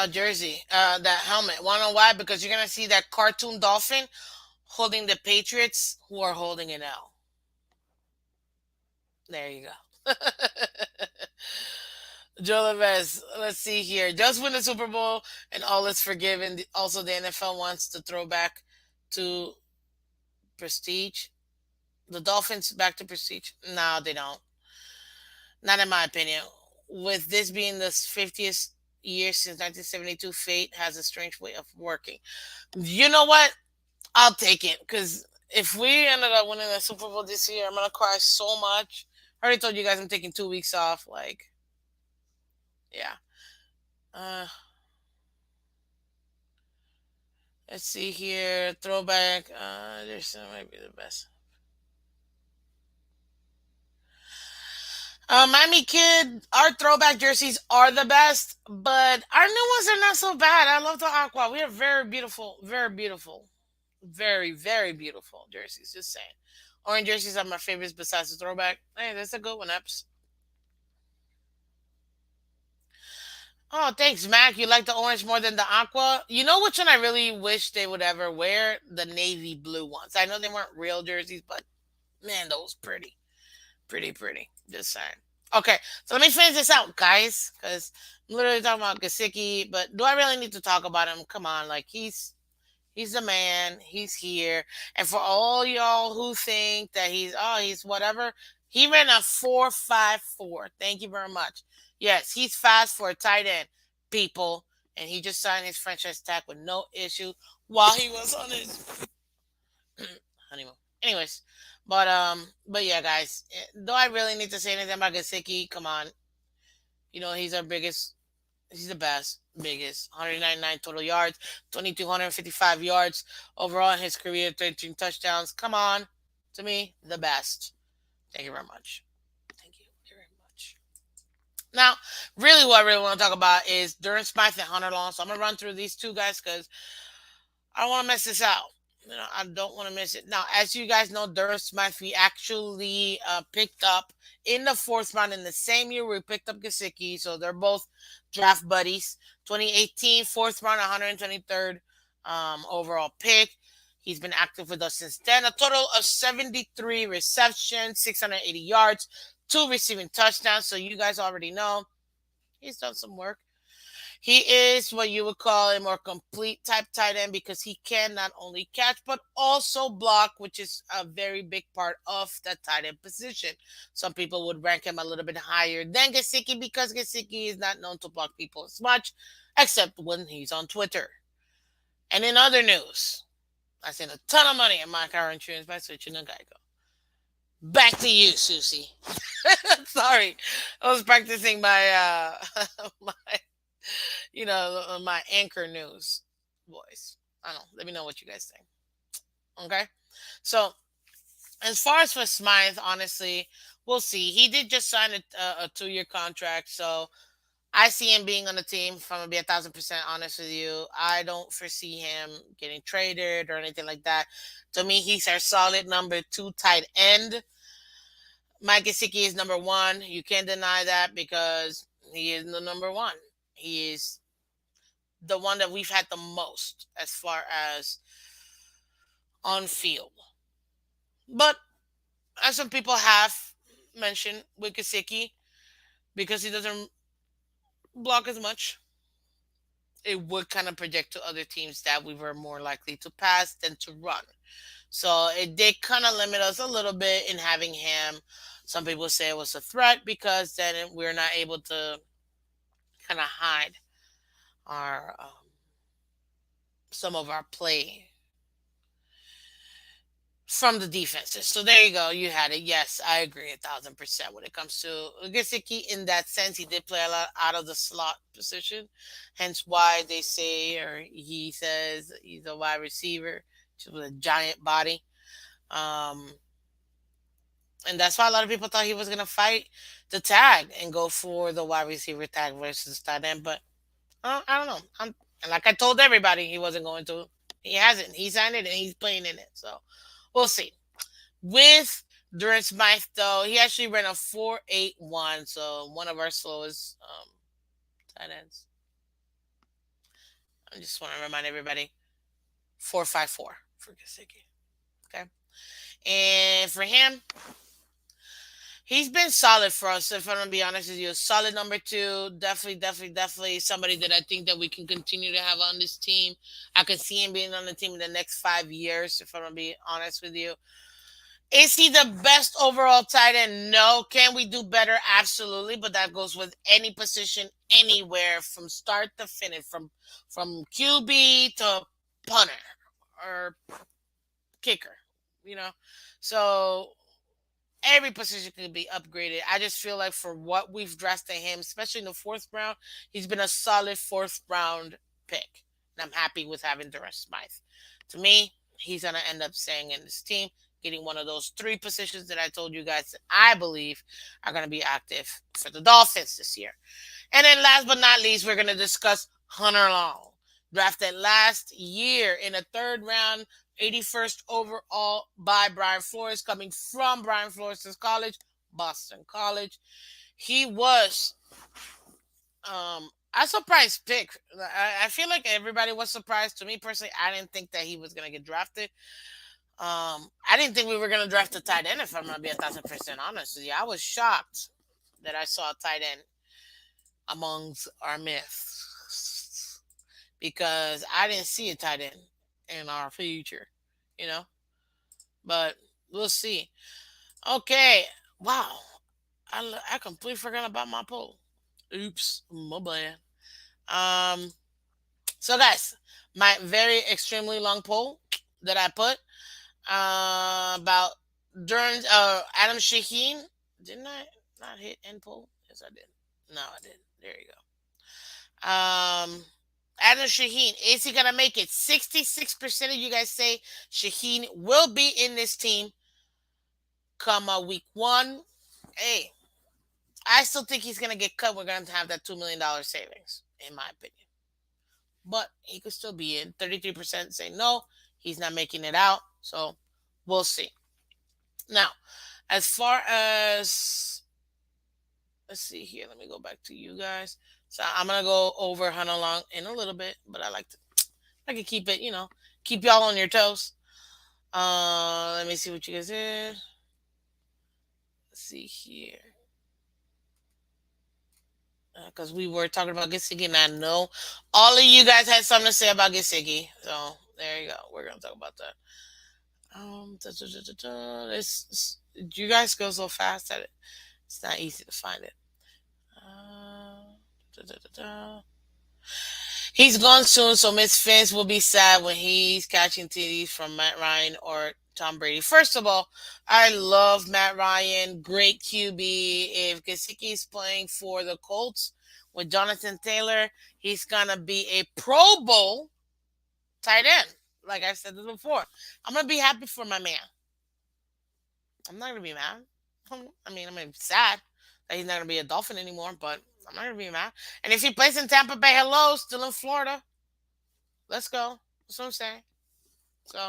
jersey, that helmet. Wanna know why? Because you're gonna see that cartoon dolphin holding the Patriots, who are holding an L. There you go. Joe Levez, let's see here. Just win the Super Bowl and all is forgiven. Also, the NFL wants to throw back to prestige. The Dolphins back to prestige. No, they don't. Not in my opinion. With this being the 50th year since 1972, fate has a strange way of working. You know what? I'll take it because if we ended up winning the Super Bowl this year, I'm gonna cry so much. I already told you guys I'm taking 2 weeks off. Like, yeah. Uh, let's see here. Throwback. This might be the best. Miami Kid, our throwback jerseys are the best, but our new ones are not so bad. I love the aqua. We have very beautiful jerseys. Just saying. Orange jerseys are my favorites besides the throwback. Hey, that's a good one, Eps. Oh, thanks, Mac. You like the orange more than the aqua? You know which one I really wish they would ever wear? The navy blue ones. I know they weren't real jerseys, but man, those pretty. Pretty. Just saying. Okay, so let me finish this out, guys, because I'm literally talking about Gasicki, but do I really need to talk about him? Come on, like he's the man. He's here, and for all y'all who think that he's whatever, he ran a 4.54. Thank you very much. Yes, he's fast for a tight end, people, and he just signed his franchise tag with no issue while he was on his honeymoon. Anyways, but yeah, guys. Do I really need to say anything about Gasicki? Come on, he's our biggest. He's the best, biggest. 199 total yards, 2,255 yards overall in his career, 13 touchdowns. Come on, to me, the best. Thank you very much. Thank you very much. Now, really, what I really want to talk about is Durham Smythe and Hunter Long. So I'm gonna run through these two guys because I don't want to mess this out. I don't want to miss it. Now, as you guys know, Durham Smythe we actually picked up in the fourth round in the same year we picked up Gasicki. So they're both draft buddies. 2018, fourth round, 123rd overall pick. He's been active with us since then. A total of 73 receptions, 680 yards, two receiving touchdowns. So you guys already know he's done some work. He is what you would call a more complete type tight end because he can not only catch but also block, which is a very big part of the tight end position. Some people would rank him a little bit higher than Gesicki because Gesicki is not known to block people as much, except when he's on Twitter. And in other news, I spent a ton of money on my car insurance by switching to Geico. Back to you, Susie. Sorry, I was practicing my my my anchor news voice. I don't know. Let me know what you guys think. Okay. So as far as for Smythe, honestly, we'll see. He did just sign a 2 year contract, so I see him being on the team. If I'm gonna be 1,000% honest with you, I don't foresee him getting traded or anything like that. To me, he's our solid number two tight end. Mike Gesicki is number one. You can't deny that because he is the number one. He is the one that we've had the most as far as on field. But as some people have mentioned with Gesicki, because he doesn't block as much, it would kind of project to other teams that we were more likely to pass than to run. So it did kind of limit us a little bit in having him. Some people say it was a threat because then we're not able to kind of hide our some of our play from the defenses. So there you go. You had it. Yes, I agree 1,000% when it comes to Gesicki. In that sense, he did play a lot out of the slot position. Hence why they say, or he says, he's a wide receiver just with a giant body. Um, and that's why a lot of people thought he was going to fight the tag and go for the wide receiver tag versus tight end. But I don't know. And like I told everybody, he wasn't going to. He hasn't. He signed it and he's playing in it. So we'll see. With Durant Smythe, though, he actually ran a 4.81, so one of our slowest tight ends. I just want to remind everybody 4.54 for Gesicki. Okay. And for him, he's been solid for us, if I'm going to be honest with you. Solid number two. Definitely, definitely, definitely somebody that I think that we can continue to have on this team. I can see him being on the team in the next 5 years, if I'm going to be honest with you. Is he the best overall tight end? No. Can we do better? Absolutely. But that goes with any position, anywhere, from start to finish, from QB to punter or kicker. You know, so every position could be upgraded. I just feel like for what we've drafted him, especially in the fourth round, he's been a solid fourth round pick. And I'm happy with having Durant Smythe. To me, he's going to end up staying in this team, getting one of those three positions that I told you guys that I believe are going to be active for the Dolphins this year. And then last but not least, we're going to discuss Hunter Long. Drafted last year in a third round, 81st overall by Brian Flores, coming from Brian Flores' college, Boston College. He was a surprise pick. I feel like everybody was surprised. To me personally, I didn't think that he was going to get drafted. I didn't think we were going to draft a tight end, if I'm going to be 1,000% honest with you. I was shocked that I saw a tight end amongst our myths because I didn't see a tight end in our future, you know. But we'll see. Okay, wow, I completely forgot about my poll. Oops, my bad. Um, so guys, my very extremely long poll that I put about during Adam Shaheen. Didn't I not hit end poll? Yes, I did. No, I did. There you go. Adam Shaheen, is he gonna make it? 66% of you guys say Shaheen will be in this team come week one. Hey, I still think he's gonna get cut. We're gonna have that $2 million savings, in my opinion. But he could still be in. 33% say no, he's not making it out. So we'll see. Now, as far as let's see here, let me go back to you guys. So I'm gonna go over Hunter Long in a little bit, but I like to I can keep it, keep y'all on your toes. Let me see what you guys did. Let's see here. Because we were talking about Gesicki, and I know all of you guys had something to say about Gesicki. So there you go. We're gonna talk about that. Da, da, da, da, da. You guys go so fast that it's not easy to find it. Da, da, da, da. He's gone soon, so Miss Phins will be sad when he's catching TDs from Matt Ryan or Tom Brady. First of all, I love Matt Ryan, great QB. If Gesicki's playing for the Colts with Jonathan Taylor, he's gonna be a Pro Bowl tight end. Like I said this before, I'm gonna be happy for my man. I'm not gonna be mad. I mean, I'm gonna be sad that he's not gonna be a Dolphin anymore, but I'm not gonna be mad. And if he plays in Tampa Bay, hello, still in Florida. Let's go. That's what I'm saying. So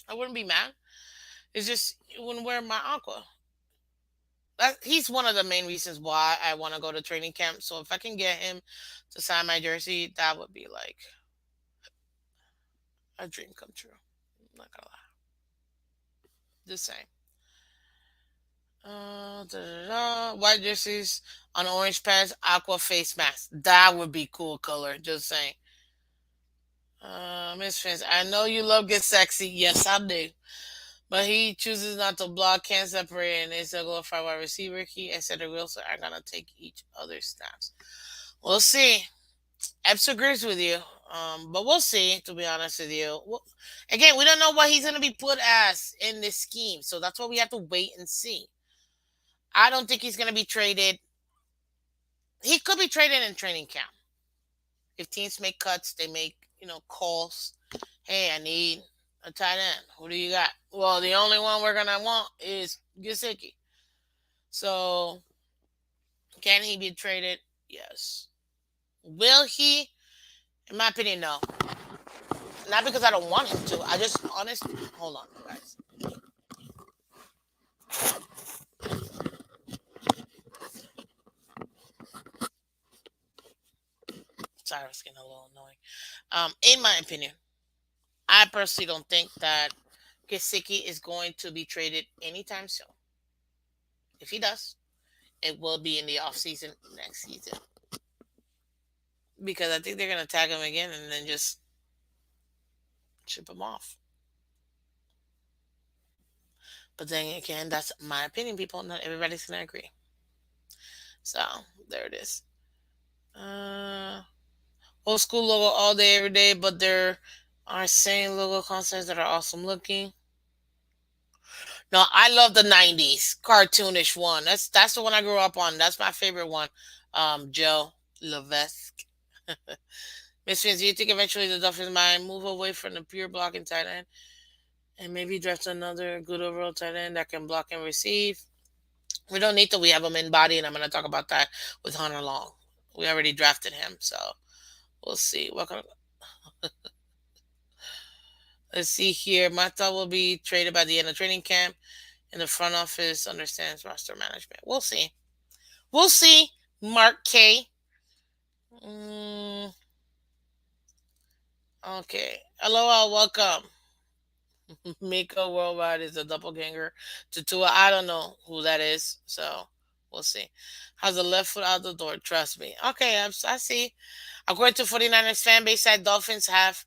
I wouldn't be mad. It's just it wouldn't wear my aqua. He's one of the main reasons why I want to go to training camp. So if I can get him to sign my jersey, that would be like a dream come true. I'm not gonna lie. Just saying. Da, da, da. White jerseys on orange pants, aqua face mask. That would be cool color. Just saying. Miss Fins, I know you love get sexy. Yes, I do. But he chooses not to block, can't separate, and is a glorified wide receiver. He and Cedric Wilson are gonna take each other's snaps. We'll see. Epps agrees with you. But we'll see, to be honest with you. Again, we don't know what he's gonna be put as in this scheme. So that's why we have to wait and see. I don't think he's gonna be traded. He could be traded in training camp. If teams make cuts, they make, calls. Hey, I need a tight end. Who do you got? Well, the only one we're gonna want is Gesicki. So, can he be traded? Yes. Will he? In my opinion, no. Not because I don't want him to. I just honestly hold on, guys. Sorry, I was getting a little annoying. In my opinion, I personally don't think that Gesicki is going to be traded anytime soon. If he does, it will be in the off season next season. Because I think they're gonna tag him again and then just ship him off. But then again, that's my opinion, people. Not everybody's gonna agree. So there it is. Uh, Old school logo all day, every day, but there are same logo concepts that are awesome looking. No, I love the '90s cartoonish one. That's the one I grew up on. That's my favorite one. Joe Levesque. Miss Fins, do you think eventually the Dolphins might move away from the pure blocking tight end and maybe draft another good overall tight end that can block and receive? We don't need to. We have him in body, and I'm going to talk about that with Hunter Long. We already drafted him, so we'll see. Let's see here. Mata will be traded by the end of training camp, and the front office understands roster management. We'll see. We'll see. Mark K. Mm, okay. Aloha, welcome. Miko Worldwide is a doppelganger to Tua. I don't know who that is, so we'll see. Has a left foot out the door. Trust me. Okay, I see. According to 49ers fan base side, Dolphins have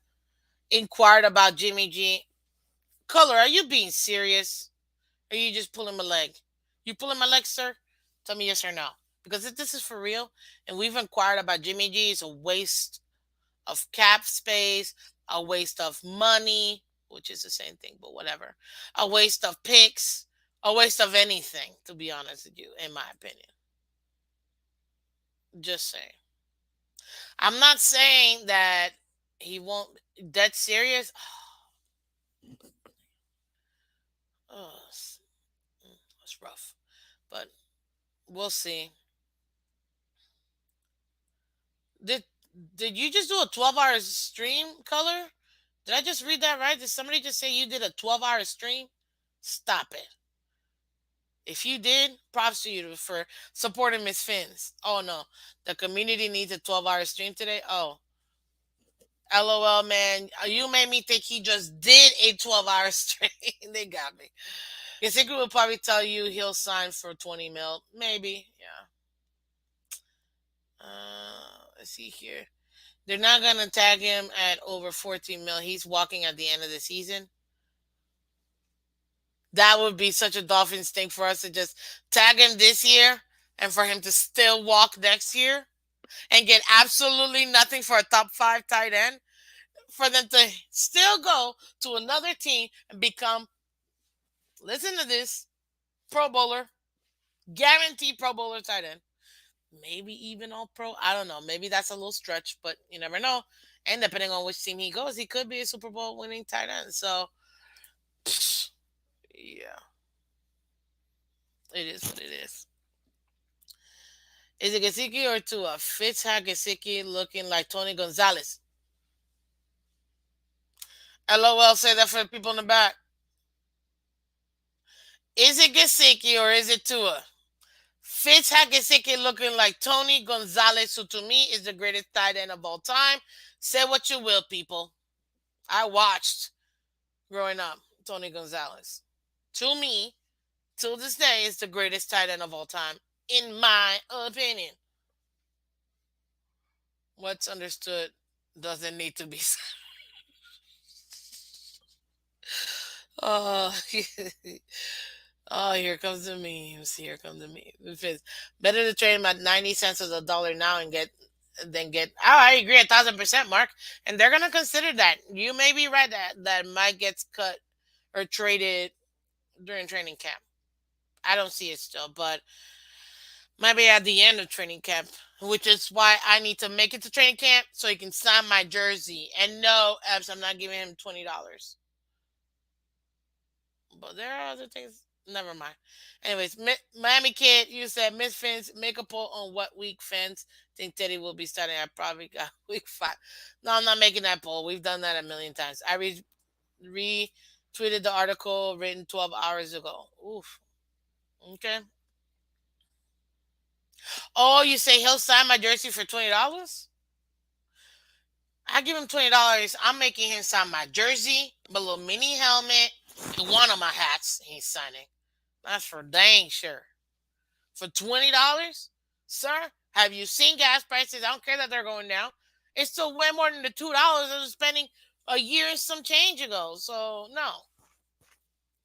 inquired about Jimmy G. Color, are you being serious? Or are you just pulling my leg? You pulling my leg, sir? Tell me yes or no. Because if this is for real, and we've inquired about Jimmy G, it's a waste of cap space, a waste of money, which is the same thing, but whatever. A waste of picks, a waste of anything, to be honest with you, in my opinion. Just saying. I'm not saying that he won't. That serious. Oh, that's rough. But we'll see. Did did you just do a 12-hour stream, color? Did I just read that right? Did somebody just say you did a 12-hour stream? Stop it. If you did, props to you for supporting Miss Fins. Oh no, the community needs a 12-hour stream today. Oh, LOL, man. You made me think he just did a 12-hour straight. They got me. Gesicki will probably tell you he'll sign for 20 mil. Maybe. Yeah. Let's see here. They're not going to tag him at over 14 mil. He's walking at the end of the season. That would be such a Dolphins thing for us to just tag him this year and for him to still walk next year and get absolutely nothing for a top five tight end. For them to still go to another team and become, listen to this, Pro Bowler, guaranteed Pro Bowler tight end. Maybe even all pro. I don't know. Maybe that's a little stretch, but you never know. And depending on which team he goes, he could be a Super Bowl winning tight end. So, yeah, it is what it is. Is it Gesicki or Tua? Fitz had Gesicki looking like Tony Gonzalez. LOL, say that for the people in the back. Is it Gesicki or is it Tua? Fitz had Gesicki looking like Tony Gonzalez, who to me is the greatest tight end of all time. Say what you will, people. I watched growing up Tony Gonzalez. To me, till this day, is the greatest tight end of all time, in my opinion. What's understood doesn't need to be said. Oh, oh, here comes the memes. Here comes the memes. It's better to trade him at 90 cents as a dollar now and get than get. Oh, I agree 1,000%, Mark. And they're gonna consider that. You may be right that Mike gets cut or traded during training camp. I don't see it still, but maybe at the end of training camp, which is why I need to make it to training camp so he can sign my jersey. And no, Epps, I'm not giving him $20. But there are other things. Never mind. Anyways, Miami Kid, you said Miss Fins, make a poll on what week Fins think Teddy will be starting. I probably got week 5. No, I'm not making that poll. We've done that a million times. I retweeted the article written 12 hours ago. Oof. Okay. Oh, you say he'll sign my jersey for $20? I give him $20. I'm making him sign my jersey, my little mini helmet, and one of my hats he's signing. That's for dang sure. For $20, sir, have you seen gas prices? I don't care that they're going down. It's still way more than the $2 I was spending a year and some change ago. So no,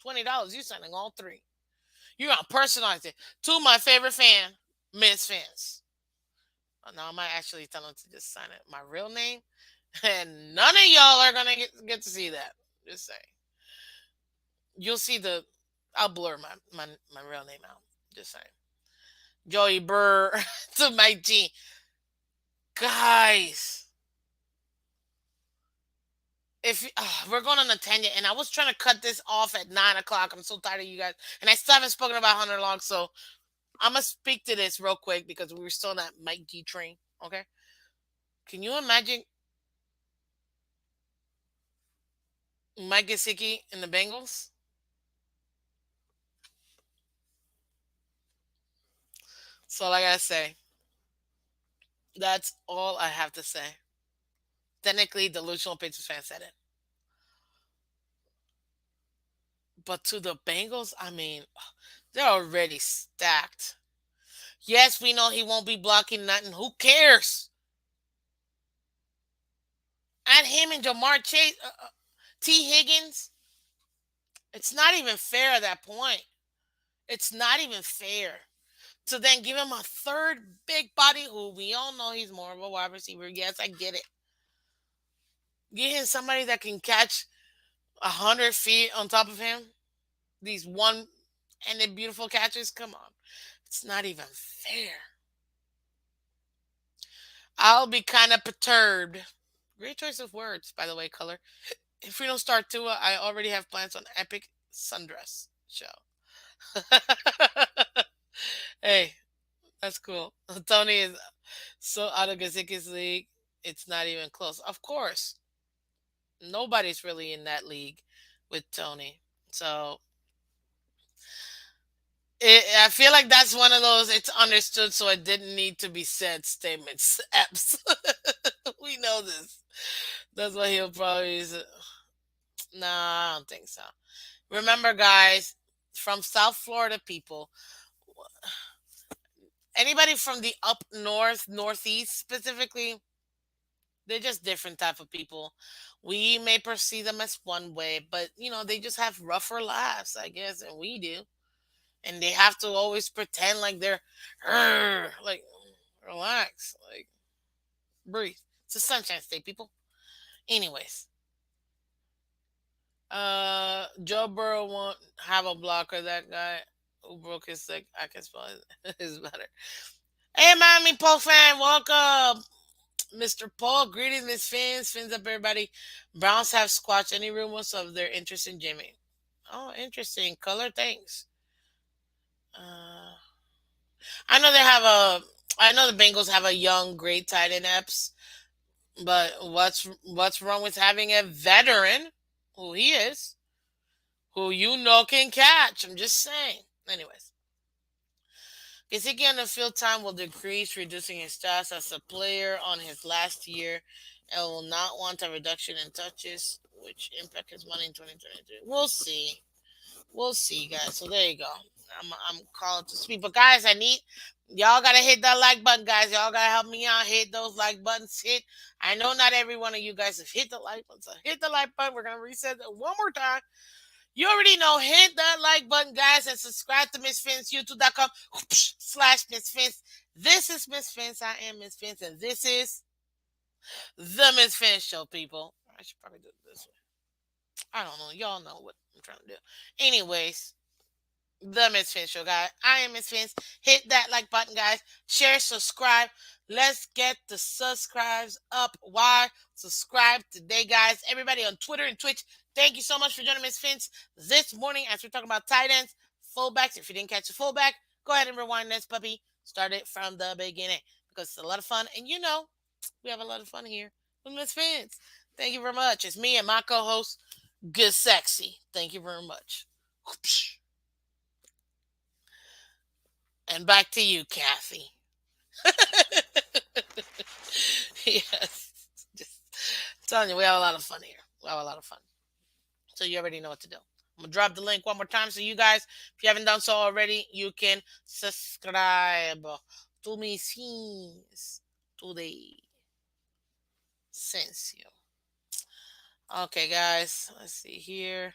$20. You signing all three. You're gonna personalize it to my favorite fan, Miss Fans. Now I might actually tell him to just sign it my real name, and none of y'all are gonna get to see that. Just say you'll see the. I'll blur my real name out. Just saying. Joey Burr to my G. Guys, if we're going on a tangent, and I was trying to cut this off at 9 o'clock. I'm so tired of you guys, and I still haven't spoken about Hunter Long, so I'm gonna speak to this real quick because we were still on that Mike G train. Okay, can you imagine Mike Gesicki in the Bengals? So, like I say, that's all I have to say. Technically, delusional Patriots fan said it, but to the Bengals, I mean, they're already stacked. Yes, we know he won't be blocking nothing. Who cares? Add him and Jamar Chase, T. Higgins. It's not even fair at that point. It's not even fair to then give him a third big body who we all know he's more of a wide receiver. Yes, I get it. Get him somebody that can catch 100 feet on top of him. These one-handed beautiful catches. Come on, it's not even fair. I'll be kind of perturbed. Great choice of words, by the way, Color. If we don't start Tua, I already have plans on epic sundress show. Hey, that's cool. Tony is so out of Gazikis league, it's not even close. Of course, nobody's really in that league with Tony. So I feel like that's one of those it's understood, so it didn't need to be said statements. Eps. We know this. That's why he'll probably. Nah, I don't think so. Remember, guys, from South Florida people, anybody from the up north, northeast specifically, they're just different type of people. We may perceive them as one way, but they just have rougher lives, I guess, than we do. And they have to always pretend like they're like relax, like breathe. It's a sunshine state, people. Anyways, Joe Burrow won't have a blocker. That guy who broke his leg, I can spell his better. Hey, Miami Paul fan, welcome, Mr. Paul. Greetings, Miss Fins. Fins up, everybody. Browns have squashed any rumors of their interest in Jimmy. Oh, interesting. Color, thanks. Uh, I know they have a. I know the Bengals have a young, great tight end Epps, but what's wrong with having a veteran, who he is, who can catch? I'm just saying. Anyways, Gesicki on the field time will decrease, reducing his stats as a player on his last year, and will not want a reduction in touches, which impact his money in 2023. We'll see. We'll see, guys. So there you go. I'm calling to speak. But guys, I need y'all gotta hit that like button, guys. Y'all gotta help me out. Hit those like buttons. I know not every one of you guys have hit the like button. So hit the like button. We're gonna reset it one more time. You already know. Hit that like button, guys, and subscribe to Miss Fins, youtube.com / Miss Fins. This is Miss Fins. I am Miss Fins, and this is the Miss Fins Show, people. I should probably do it this way. I don't know. Y'all know what I'm trying to do. Anyways, the Miss Fins Show, guys. I am Miss Fins. Hit that like button, guys. Share, subscribe. Let's get the subscribes up. Why? Subscribe today, guys. Everybody on Twitter and Twitch, thank you so much for joining Miss Fins this morning as we're talking about tight ends, fullbacks. If you didn't catch a fullback, go ahead and rewind this puppy. Start it from the beginning because it's a lot of fun. And we have a lot of fun here with Miss Fins. Thank you very much. It's me and my co-host, Good Sexy. Thank you very much. And back to you, Kathy. Yes. Just telling you, we have a lot of fun here. We have a lot of fun. So you already know what to do. I'm going to drop the link one more time. So you guys, if you haven't done so already, you can subscribe to me scenes today. Sense you. Okay, guys. Let's see here.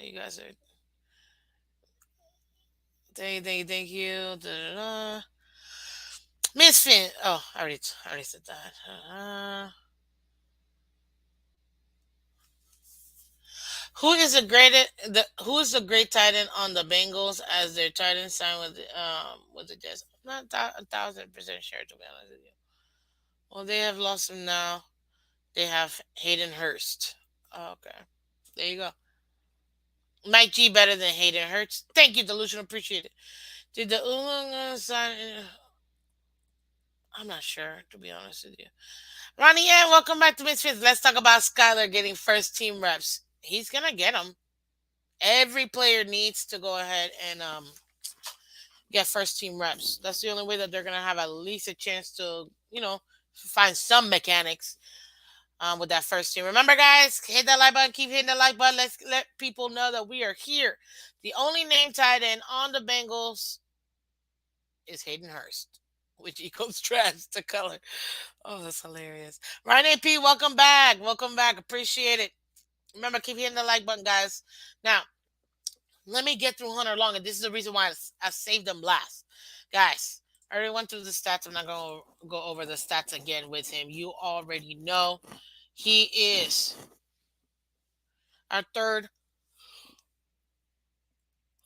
You guys are. Thank you. Da-da-da. Miss Finn. Oh, I already said that. Who is the great tight end on the Bengals as their tight end signed with the Jets? I'm not 1,000% sure, to be honest with you. Well, they have lost him now. They have Hayden Hurst. Oh, okay, there you go. Mike G better than Hayden Hurst. Thank you, Delusion. Appreciate it. Did the Ulunga sign? I'm not sure, to be honest with you. Ronnie, yeah, welcome back to Misfits. Let's talk about Skyler getting first team reps. He's gonna get them. Every player needs to go ahead and get first team reps. That's the only way that they're gonna have at least a chance to, find some mechanics with that first team. Remember, guys, hit that like button, keep hitting the like button. Let's let people know that we are here. The only name tight end on the Bengals is Hayden Hurst, which equals trash to color. Oh, that's hilarious. Ryan AP, welcome back. Welcome back. Appreciate it. Remember, keep hitting the like button, guys. Now, let me get through Hunter Long, and this is the reason why I saved them last. Guys, I already went through the stats. I'm not going to go over the stats again with him. You already know he is our third.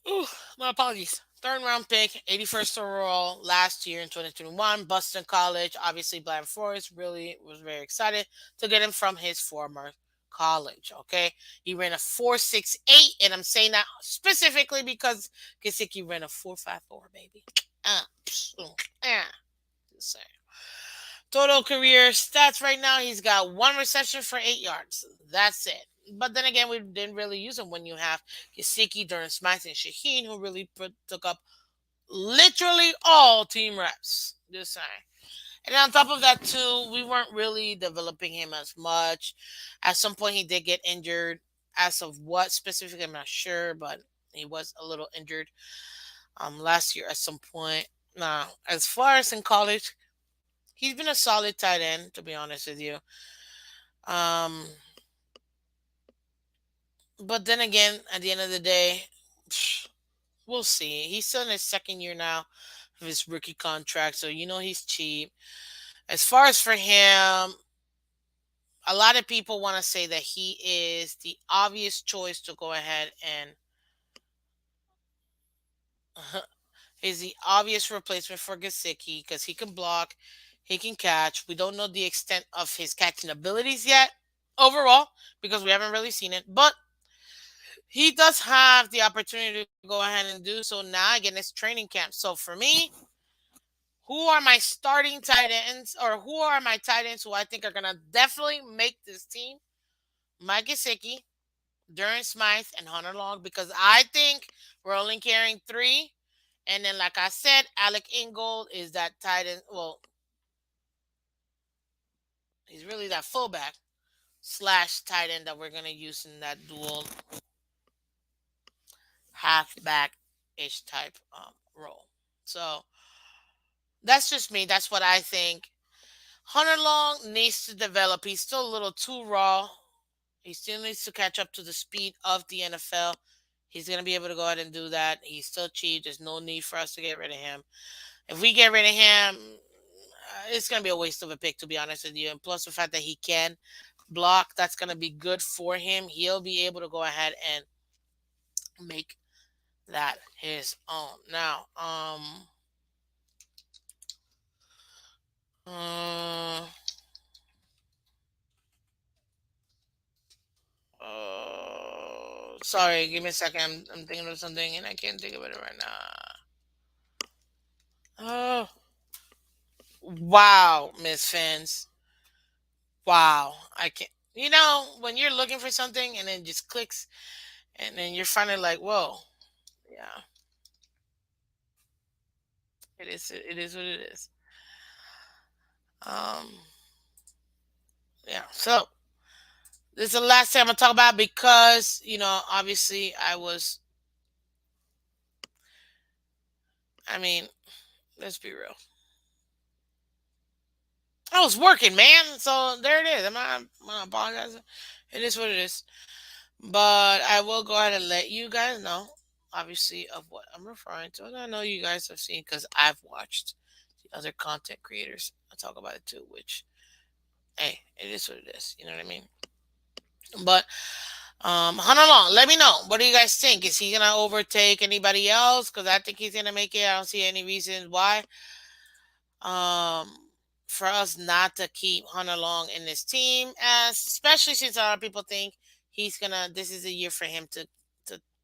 Ooh, my apologies. Third round pick, 81st overall last year in 2021. Boston College, obviously, Bland Forest really was very excited to get him from his former college. Okay, he ran a 4.68, and I'm saying that specifically because Gesicki ran a 4.54, baby. Just saying. Total career stats right now, he's got one reception for 8 yards. That's it. But then again, we didn't really use him when you have Gesicki, Durham Smythe, and Shaheen, who really took up literally all team reps. Just saying. And on top of that, too, we weren't really developing him as much. At some point, he did get injured. As of what specifically, I'm not sure, but he was a little injured last year at some point. Now, as far as in college, he's been a solid tight end, to be honest with you. Um, but then again, at the end of the day, we'll see. He's still in his second year now of his rookie contract, so you know he's cheap. As far as for him, a lot of people want to say that he is the obvious choice to go ahead and he's the obvious replacement for Gasicki because he can block, he can catch. We don't know the extent of his catching abilities yet overall because we haven't really seen it, but he does have the opportunity to go ahead and do so now. Again, it's training camp. So for me, who are my starting tight ends or who are my tight ends who I think are going to definitely make this team? Mike Gesicki, Durant Smythe, and Hunter Long because I think we're only carrying three. And then, like I said, Alec Ingold is that tight end. Well, he's really that fullback slash tight end that we're going to use in that dual halfback ish type role. So that's just me. That's what I think. Hunter Long needs to develop. He's still a little too raw. He still needs to catch up to the speed of the NFL. He's going to be able to go ahead and do that. He's still cheap. There's no need for us to get rid of him. If we get rid of him, it's going to be a waste of a pick, to be honest with you. And plus, the fact that he can block, that's going to be good for him. He'll be able to go ahead and make that his own. Now, uh, sorry, give me a second. I'm thinking of something and I can't think of it right now. Oh, wow, Miss Fins. Wow, I can't. You know, when you're looking for something and then just clicks, and then you're finally like, "Whoa, yeah, it is. It is what it is." Um, yeah. So this is the last thing I'm gonna talk about because obviously I was. I mean, let's be real. I was working, man. So there it is. I'm not apologizing. It is what it is. But I will go ahead and let you guys know, obviously, of what I'm referring to. And I know you guys have seen because I've watched the other content creators. I talk about it too, which, hey, it is what it is. You know what I mean? But Hunter Long, let me know. What do you guys think? Is he going to overtake anybody else? Because I think he's going to make it. I don't see any reasons why. Um, for us not to keep Hunter Long in this team, as especially since a lot of people think this is a year for him to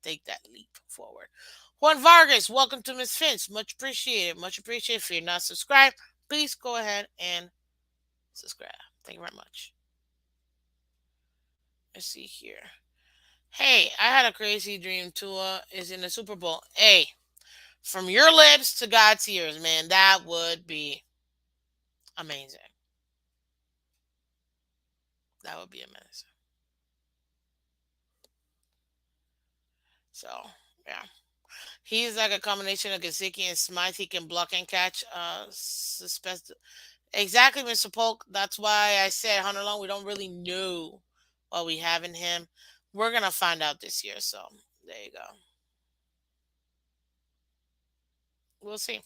take that leap forward. Juan Vargas, welcome to Miss Finch. Much appreciated. Much appreciated. If you're not subscribed, please go ahead and subscribe. Thank you very much. Let's see here. Hey, I had a crazy dream. Tua is in the Super Bowl. Hey, from your lips to God's ears, man, that would be amazing. That would be amazing. So, yeah. He's like a combination of Gasicki and Smythe. He can block and catch. Exactly, Mr. Polk. That's why I said Hunter Long. We don't really know what we have in him. We're gonna find out this year. So there you go. We'll see.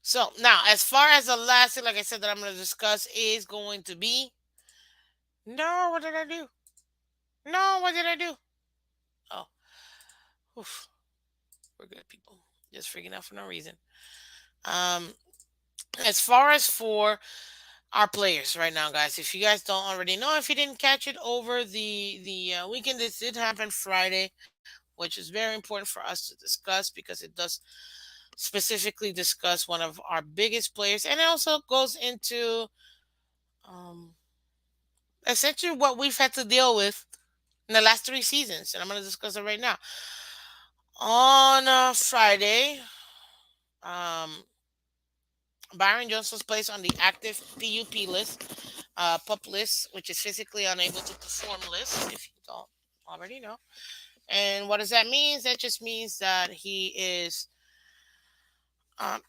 So now, as far as the last thing, like I said, that I'm gonna discuss is going to be. No, what did I do? No, what did I do? Oh, oof. We're good people. Just freaking out for no reason. Um, as far as for our players right now, guys, if you guys don't already know, if you didn't catch it over the weekend, this did happen Friday, which is very important for us to discuss because it does specifically discuss one of our biggest players, and it also goes into um, essentially what we've had to deal with in the last 3 seasons, and I'm going to discuss it right now. On Friday, um, Byron Jones was placed on the active PUP list, pup list, which is physically unable to perform list, if you don't already know. And what does that mean? That just means that he is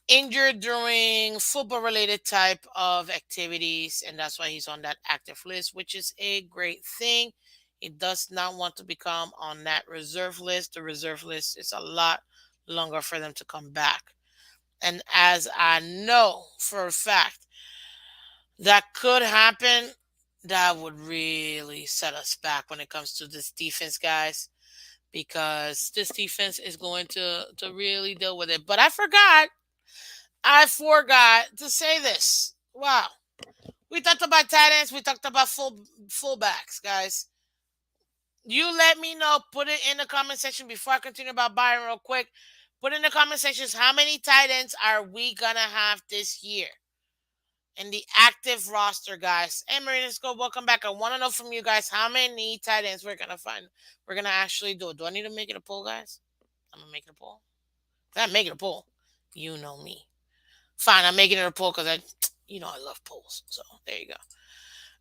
injured during football related type of activities, and that's why he's on that active list, which is a great thing. He does not want to become on that reserve list. The reserve list is a lot longer for them to come back. And as I know for a fact that could happen, that would really set us back when it comes to this defense, guys, because this defense is going to really deal with it. But I forgot to say this. Wow. We talked about tight ends. We talked about fullbacks, guys. You let me know. Put it in the comment section before I continue about Byron real quick. Put in the comment sections how many tight ends are we gonna have this year in the active roster, guys. Hey, Marinas, go. Welcome back. I want to know from you guys how many tight ends we're gonna find. We're gonna actually do it. Do I need to make it a poll, guys? I'm gonna make it a poll. If I'm making a poll, you know me. Fine, I'm making it a poll because I love polls. So there you go.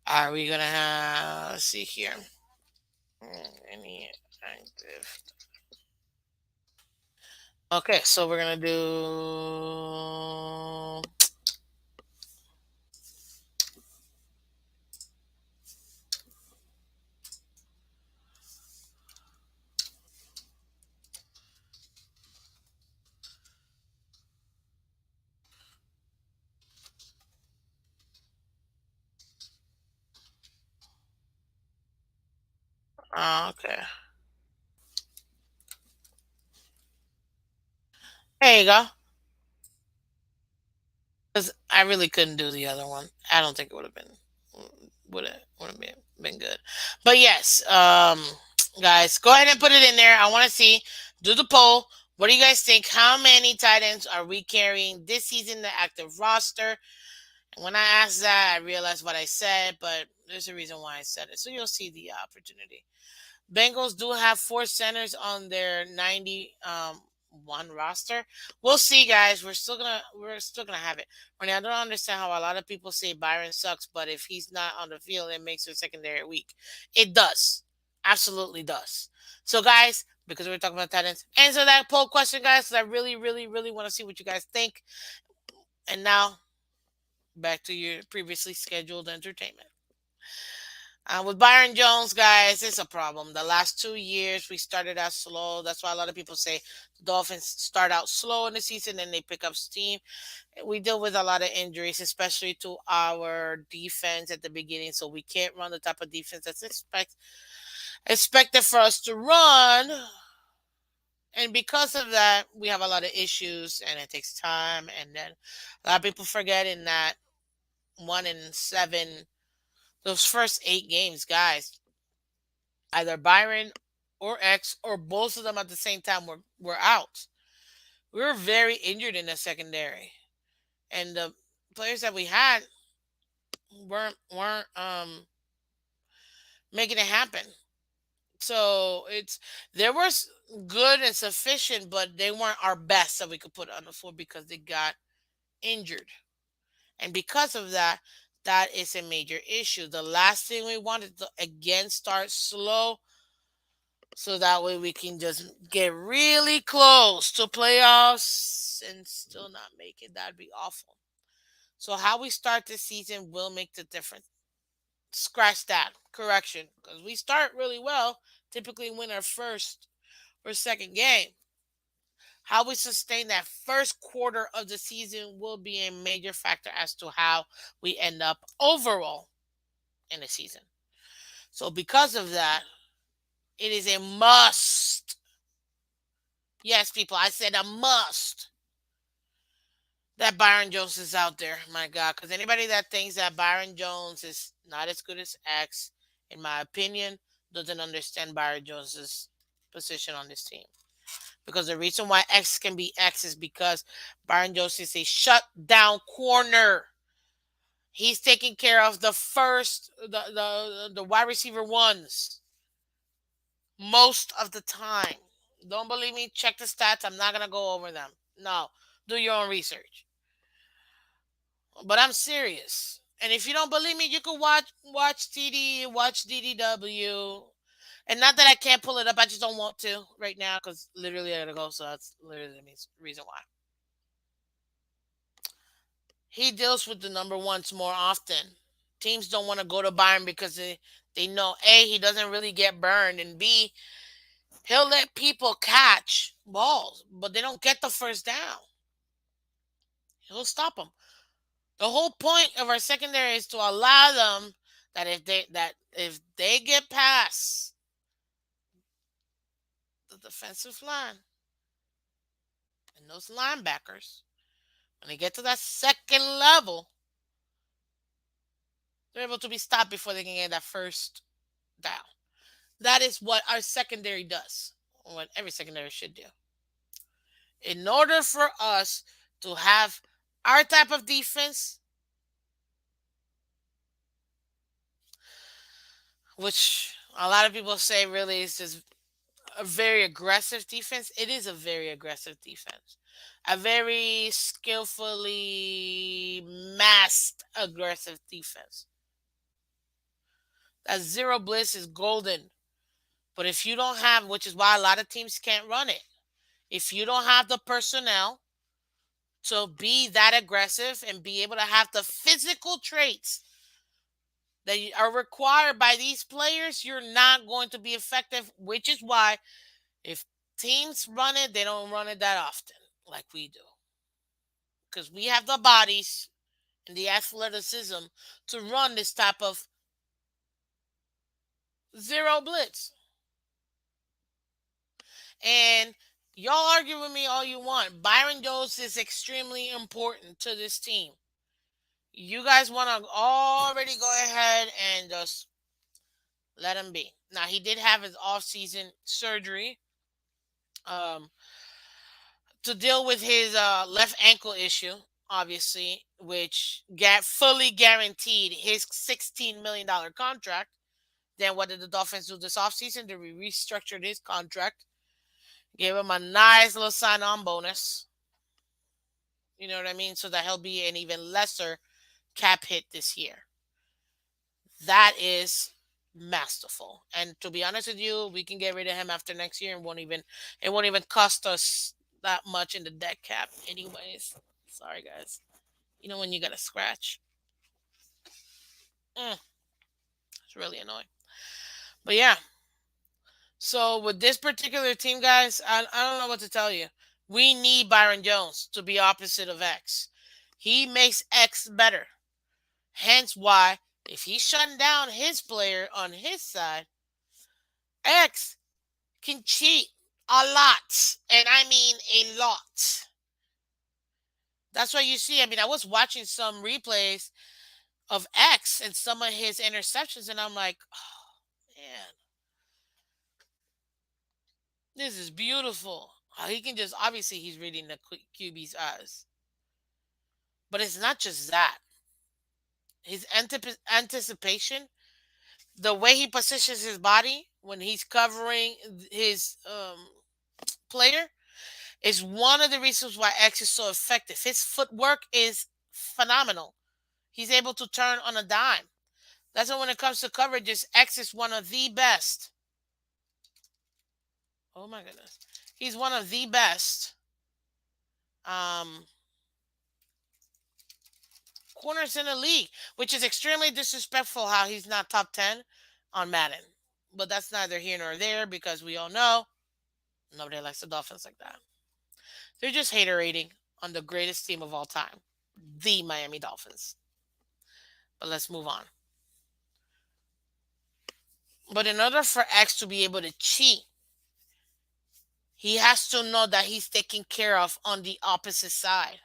Are we gonna have? Let's see here. Any active? Okay, so we're gonna do. Okay, there you go. Because I really couldn't do the other one. I don't think it would have been would have been good. But yes, guys, go ahead and put it in there. I want to see. Do the poll. What do you guys think? How many tight ends are we carrying this season? The active roster. And when I asked that, I realized what I said, but there's a reason why I said it. So you'll see the opportunity. Bengals do have four centers on their 91 roster. We'll see, guys. We're still gonna have it. I mean, I don't understand how a lot of people say Byron sucks, but if he's not on the field, it makes their secondary weak. It does, absolutely does. So, guys, because we're talking about tight ends, answer that poll question, guys. Because I really, really, really want to see what you guys think. And now, back to your previously scheduled entertainment. With Byron Jones, guys, it's a problem. The last 2 years, we started out slow. That's why a lot of people say the Dolphins start out slow in the season and they pick up steam. We deal with a lot of injuries, especially to our defense at the beginning. So we can't run the type of defense that's expected for us to run. And because of that, we have a lot of issues and it takes time. And then a lot of people forgetting that 1-7, those first 8 games, guys, either Byron or X or both of them at the same time were out. We were very injured in the secondary, and the players that we had weren't making it happen. So it's there was good and sufficient, but they weren't our best that we could put on the floor because they got injured, and because of that, that is a major issue. The last thing we wanted to again start slow so that way we can just get really close to playoffs and still not make it. That'd be awful. So how we start this season will make the difference. Scratch that. Correction. Because we start really well, typically win our first or second game. How we sustain that first quarter of the season will be a major factor as to how we end up overall in the season. So because of that, it is a must. Yes, people, I said a must that Byron Jones is out there. My God, because anybody that thinks that Byron Jones is not as good as X, in my opinion, doesn't understand Byron Jones's position on this team. Because the reason why X can be X is because Byron Jones is a shutdown corner. He's taking care of the first, the wide receiver ones most of the time. Don't believe me? Check the stats. I'm not gonna go over them. No, do your own research. But I'm serious. And if you don't believe me, you can watch TD, watch DDW. And not that I can't pull it up, I just don't want to right now because literally I gotta go. So that's literally the reason why. He deals with the number ones more often. Teams don't want to go to Byron because they know A, he doesn't really get burned, and B, he'll let people catch balls, but they don't get the first down. He'll stop them. The whole point of our secondary is to allow them that if they get past the defensive line and those linebackers, when they get to that second level, they're able to be stopped before they can get that first down. That is what our secondary does, what every secondary should do. In order for us to have our type of defense, which a lot of people say really is just a very aggressive defense, it is a very aggressive defense. A very skillfully masked aggressive defense. That zero blitz is golden. But if you don't have, which is why a lot of teams can't run it, if you don't have the personnel to be that aggressive and be able to have the physical traits that are required by these players, you're not going to be effective, which is why if teams run it, they don't run it that often like we do. Because we have the bodies and the athleticism to run this type of zero blitz. And y'all argue with me all you want. Byron Jones is extremely important to this team. You guys want to already go ahead and just let him be. Now, he did have his off-season surgery um, to deal with his left ankle issue, obviously, which fully guaranteed his $16 million contract. Then what did the Dolphins do this offseason? They restructured his contract, gave him a nice little sign-on bonus. You know what I mean? So that he'll be an even lesser cap hit this year. That is masterful. And to be honest with you, we can get rid of him after next year and it won't even cost us that much in the dead cap anyways. Sorry guys. You know when you got a scratch. It's really annoying. But yeah. So with this particular team, guys, I don't know what to tell you. We need Byron Jones to be opposite of X. He makes X better. Hence why if he's shutting down his player on his side, X can cheat a lot. And I mean a lot. That's why you see, I mean, I was watching some replays of X and some of his interceptions, and I'm like, oh, man, this is beautiful. He can just, obviously, he's reading the QB's eyes. But it's not just that. His anticipation, the way he positions his body when he's covering his player, is one of the reasons why X is so effective. His footwork is phenomenal. He's able to turn on a dime. That's why when it comes to coverages, X is one of the best. Oh my goodness. He's one of the best um, corners in the league, which is extremely disrespectful how he's not top 10 on Madden. But that's neither here nor there because we all know nobody likes the Dolphins like that. They're just hater-rating on the greatest team of all time, the Miami Dolphins. But let's move on. But in order for X to be able to cheat, he has to know that he's taken care of on the opposite side.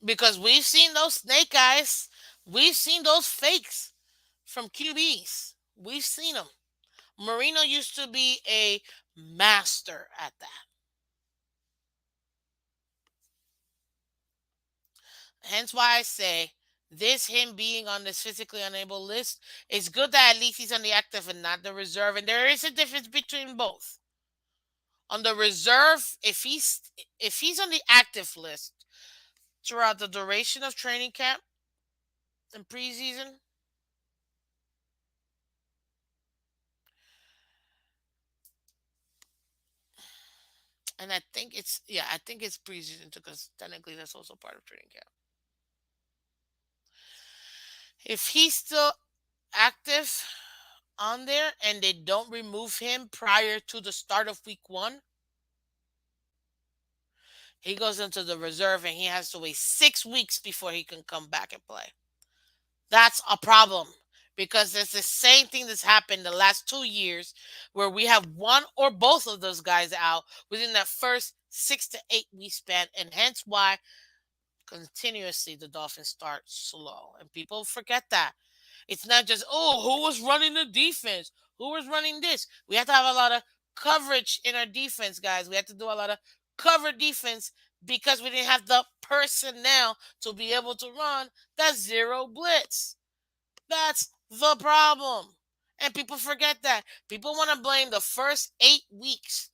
Because we've seen those snake eyes. We've seen those fakes from QBs. We've seen them. Marino used to be a master at that. Hence why I say this him being on this physically unable list, it's good that at least he's on the active and not the reserve. And there is a difference between both. On the reserve, if he's on the active list, throughout the duration of training camp and preseason. And I think it's yeah, I think it's preseason too, because technically that's also part of training camp. If he's still active on there and they don't remove him prior to the start of week 1, he goes into the reserve and he has to wait 6 weeks before he can come back and play. That's a problem because it's the same thing that's happened the last 2 years where we have one or both of those guys out within that first 6 to 8 week span, and hence why continuously the Dolphins start slow. And people forget that. It's not just, oh, who was running the defense? Who was running this? We have to have a lot of coverage in our defense, guys. We have to do a lot of cover defense because we didn't have the personnel to be able to run that zero blitz. That's the problem. And people forget that. People want to blame the first 8 weeks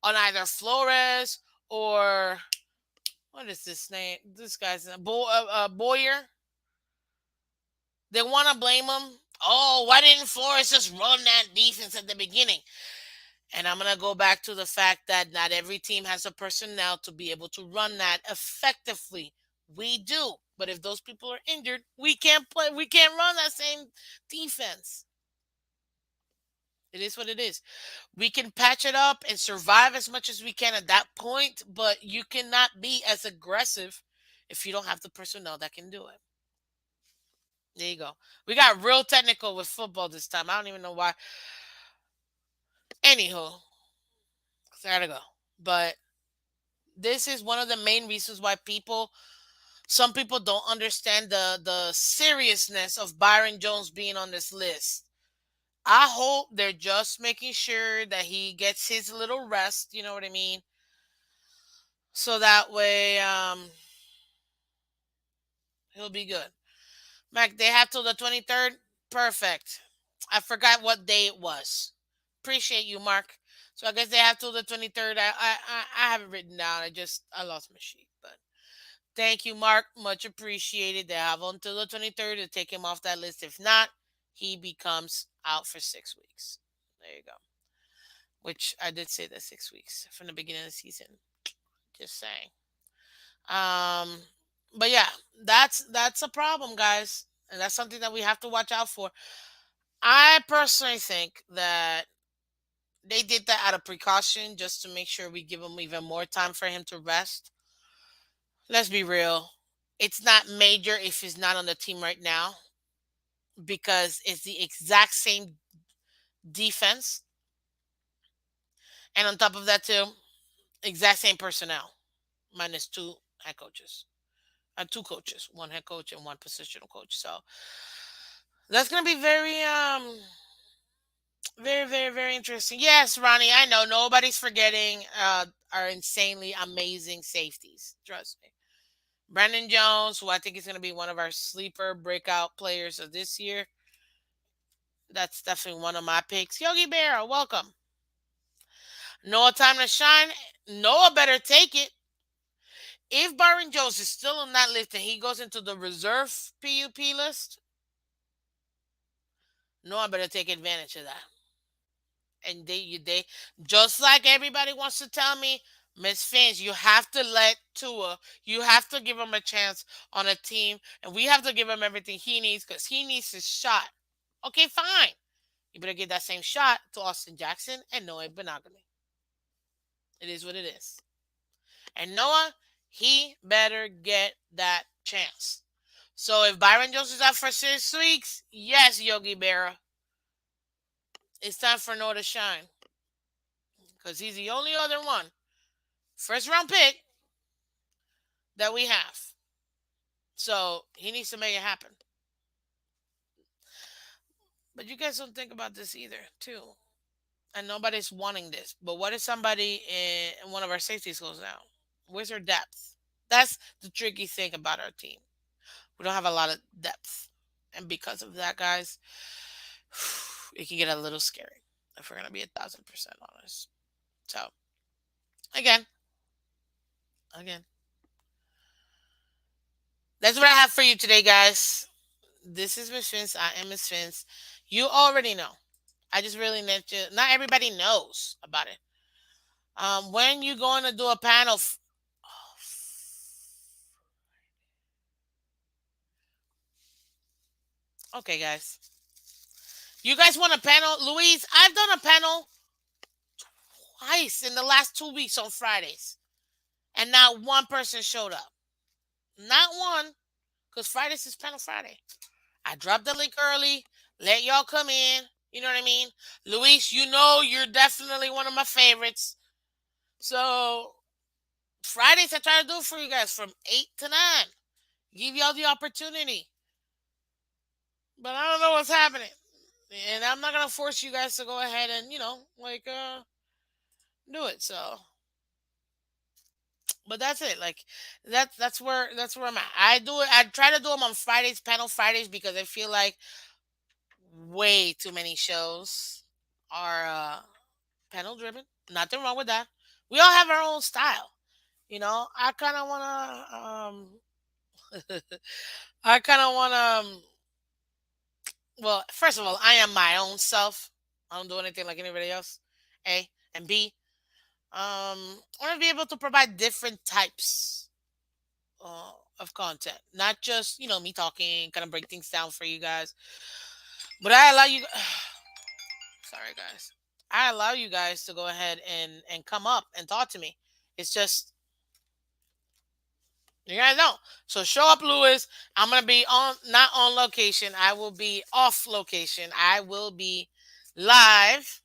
on either Flores or what is this name? This guy's name? Boyer. They want to blame him. Oh, why didn't Flores just run that defense at the beginning? And I'm going to go back to the fact that not every team has the personnel to be able to run that effectively. We do. But if those people are injured, we can't play. We can't run that same defense. It is what it is. We can patch it up and survive as much as we can at that point, but you cannot be as aggressive if you don't have the personnel that can do it. There you go. We got real technical with football this time. I don't even know why. Anywho, I gotta go. But this is one of the main reasons why some people don't understand the seriousness of Byron Jones being on this list. I hope they're just making sure that he gets his little rest. You know what I mean? So that way, he'll be good. Mac, they have till the 23rd. Perfect. I forgot what day it was. Appreciate you, Mark. So I guess they have till the 23rd. I have it written down. I lost my sheet, but thank you, Mark. Much appreciated. They have until the 23rd to take him off that list. If not, he becomes out for 6 weeks. There you go. Which I did say that 6 weeks from the beginning of the season. Just saying. Um, but yeah, that's a problem, guys, and that's something that we have to watch out for. I personally think that they did that out of precaution, just to make sure we give him even more time for him to rest. Let's be real. It's not major if he's not on the team right now because it's the exact same defense. And on top of that, too, exact same personnel, minus two head coaches. Two coaches, one head coach and one positional coach. So that's going to be very interesting. Yes, Ronnie, I know nobody's forgetting our insanely amazing safeties. Trust me. Brandon Jones, who I think is going to be one of our sleeper breakout players of this year. That's definitely one of my picks. Yogi Berra, welcome. Noah time to shine. Noah better take it. If Byron Jones is still on that list and he goes into the reserve PUP list, Noah better take advantage of that. And they just like everybody wants to tell me, Miss Phins, you have to let Tua, you have to give him a chance on a team, and we have to give him everything he needs because he needs his shot. Okay, fine. You better give that same shot to Austin Jackson and Noah Benogany. It is what it is. And Noah, he better get that chance. So if Byron Jones is out for 6 weeks, yes, Yogi Berra, it's time for Noah to shine because he's the only other one, first round pick, that we have. So he needs to make it happen. But you guys don't think about this either, too. And nobody's wanting this. But what if somebody in one of our safeties goes down? Where's our depth? That's the tricky thing about our team. We don't have a lot of depth. And because of that, guys, it can get a little scary if we're going to be 1,000% honest. So, again, again, That's what I have for you today, guys. This is Miss Vince. I am Miss Vince. You already know. I just really need to. Not everybody knows about it. When you going to do a panel? Okay, guys. You guys want a panel, Louise? I've done a panel twice in the last 2 weeks on Fridays, and not one person showed up. Not one, because Fridays is panel Friday. I dropped the link early, let y'all come in. You know what I mean? Luis, you know you're definitely one of my favorites. So Fridays I try to do it for you guys from 8 to 9. Give y'all the opportunity. But I don't know what's happening. And I'm not gonna force you guys to go ahead and, do it. So but that's it. Like that's where I'm at. I do it. I try to do them on Fridays, panel Fridays, because I feel like way too many shows are panel driven. Nothing wrong with that. We all have our own style. I kind of want to. I kind of want to. Well, first of all, I am my own self. I don't do anything like anybody else. A and B. I want to be able to provide different types of content, not just me talking, kind of break things down for you guys. But I allow you. Sorry, guys. I allow you guys to go ahead and come up and talk to me. It's just you guys know. So show up, Lewis. I'm gonna be on not on location. I will be off location. I will be live.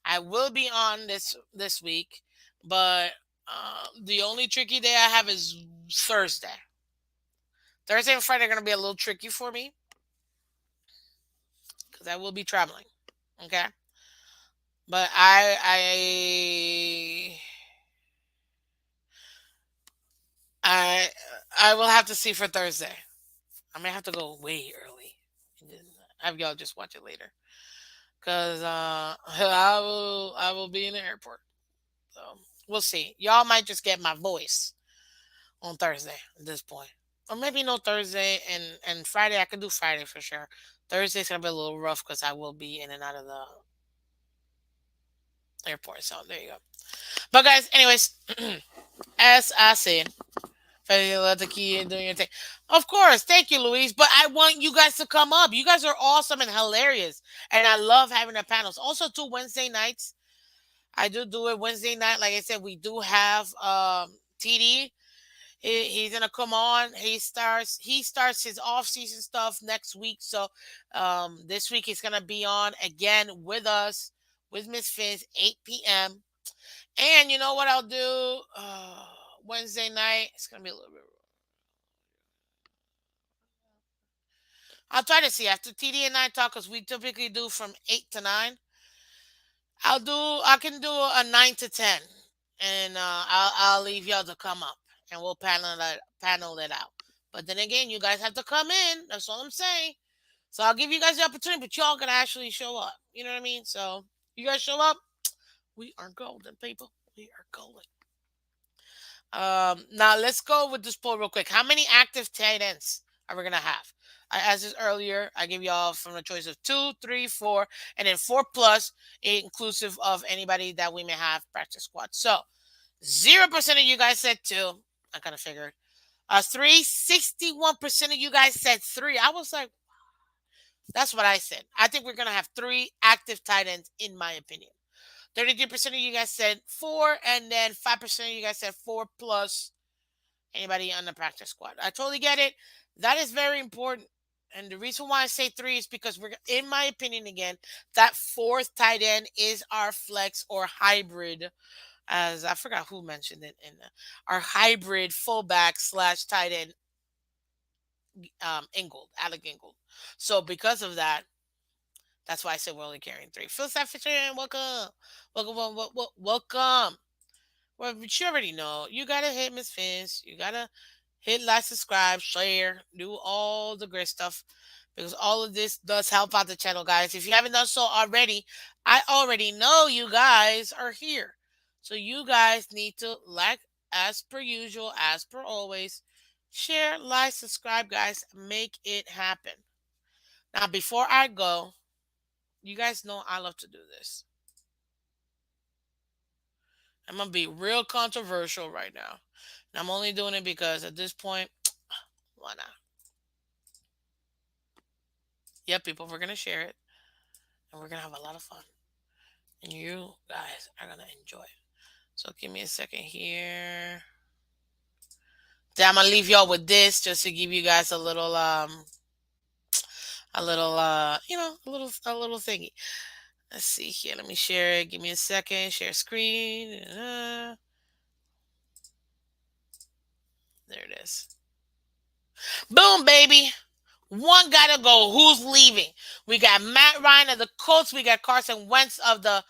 I will be on this week, but the only tricky day I have is Thursday. Thursday and Friday are gonna be a little tricky for me because I will be traveling. Okay, but I I will have to see for Thursday. I may have to go way early. And then have y'all just watch it later, cause I will be in the airport. So we'll see. Y'all might just get my voice on Thursday at this point, or maybe no Thursday and Friday. I can do Friday for sure. Thursday's gonna be a little rough because I will be in and out of the airport. So there you go. But guys, anyways, as I said, let the key in doing your thing. Of course, thank you, Louise. But I want you guys to come up. You guys are awesome and hilarious, and I love having the panels. Also, too, Wednesday nights, I do it Wednesday night. Like I said, we do have TD. He's gonna come on. He starts his off season stuff next week. So this week he's gonna be on again with us with Miss Phins 8 p.m. And you know what I'll do Wednesday night? It's gonna be a little bit. I'll try to see after TD and I talk because we typically do from 8 to 9. I can do a 9 to 10, and I'll leave y'all to come up, and we'll panel it out. But then again, you guys have to come in. That's all I'm saying. So I'll give you guys the opportunity, but y'all gonna actually show up. You know what I mean? So you guys show up. We are golden, people. We are golden. Now let's go with this poll real quick. How many active tight ends are we gonna have? I asked this earlier. I gave y'all from a choice of 2, 3, 4, and then 4 plus, inclusive of anybody that we may have practice squad. So 0% of you guys said 2. I kind of figured. 3, 61% of you guys said 3. I was like, that's what I said. I think we're gonna have 3 active tight ends, in my opinion. 33% of you guys said 4, and then 5% of you guys said 4 plus anybody on the practice squad. I totally get it. That is very important. And the reason why I say 3 is because in my opinion, again, that fourth tight end is our flex or hybrid, as I forgot who mentioned it, in our hybrid fullback slash tight end, Ingold, Alec Ingold. So because of that, that's why I said we're only carrying 3. Phil Fisher, welcome. Welcome. Well, but you already know. You gotta hit Miss Fins. You gotta hit like, subscribe, share, do all the great stuff, because all of this does help out the channel, guys. If you haven't done so already, I already know you guys are here. So you guys need to, like, as per usual, as per always, Share, like, subscribe, guys. Make it happen. Now, before I go, you guys know I love to do this. I'm gonna be real controversial right now. And I'm only doing it because at this point, why not? Yeah, people, we're gonna share it and we're gonna have a lot of fun. And you guys are gonna enjoy it. So give me a second here. Then I'm gonna leave y'all with this just to give you guys a little a little thingy. Let's see here. Let me share it. Give me a second. Share screen. There it is. Boom, baby. One gotta go. Who's leaving? We got Matt Ryan of the Colts. We got Carson Wentz of the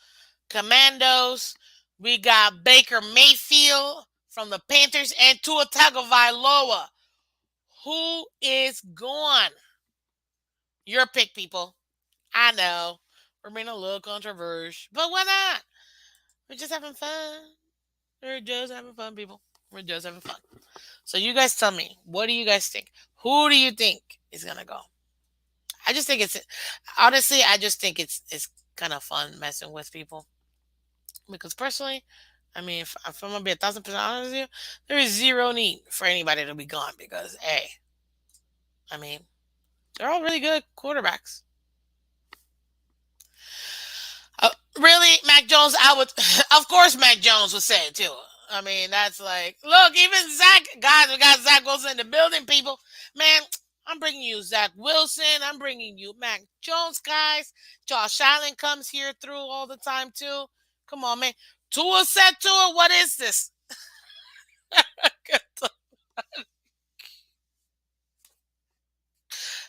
Commandos. We got Baker Mayfield from the Panthers and Tua Tagovailoa. Who is gone? Your pick, people. I know. We're being a little controversial, but why not? We're just having fun. We're just having fun, people. We're just having fun. So you guys tell me, what do you guys think? Who do you think is gonna go? I just think it's honestly, I just think it's kind of fun messing with people because personally, I mean, if I'm gonna be 1,000% honest with you, there is zero need for anybody to be gone because, hey, I mean, they're all really good quarterbacks. Uh, really, Mac Jones? I would, of course, Mac Jones would say it too. I mean, that's like, look, even Zach, guys, we got Zach Wilson in the building, people. Man, I'm bringing you Zach Wilson. I'm bringing you Mac Jones, guys. Josh Allen comes here through all the time, too. Come on, man. Tua said Tua, what is this?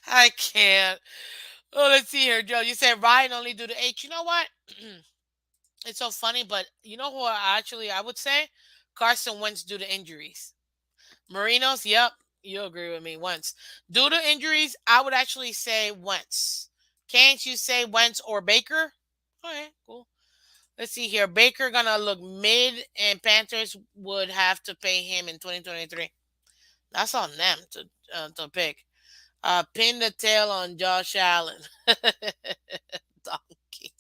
I can't. Oh, let's see here, Joe. You said Ryan only do the H. You know what? It's so funny, but you know who I would say? Carson Wentz due to injuries. Marinos, yep, you agree with me. Wentz. Due to injuries, I would actually say Wentz. Can't you say Wentz or Baker? Okay, cool. Let's see here. Baker gonna look mid, and Panthers would have to pay him in 2023. That's on them to pick. Pin the tail on Josh Allen. Donkey.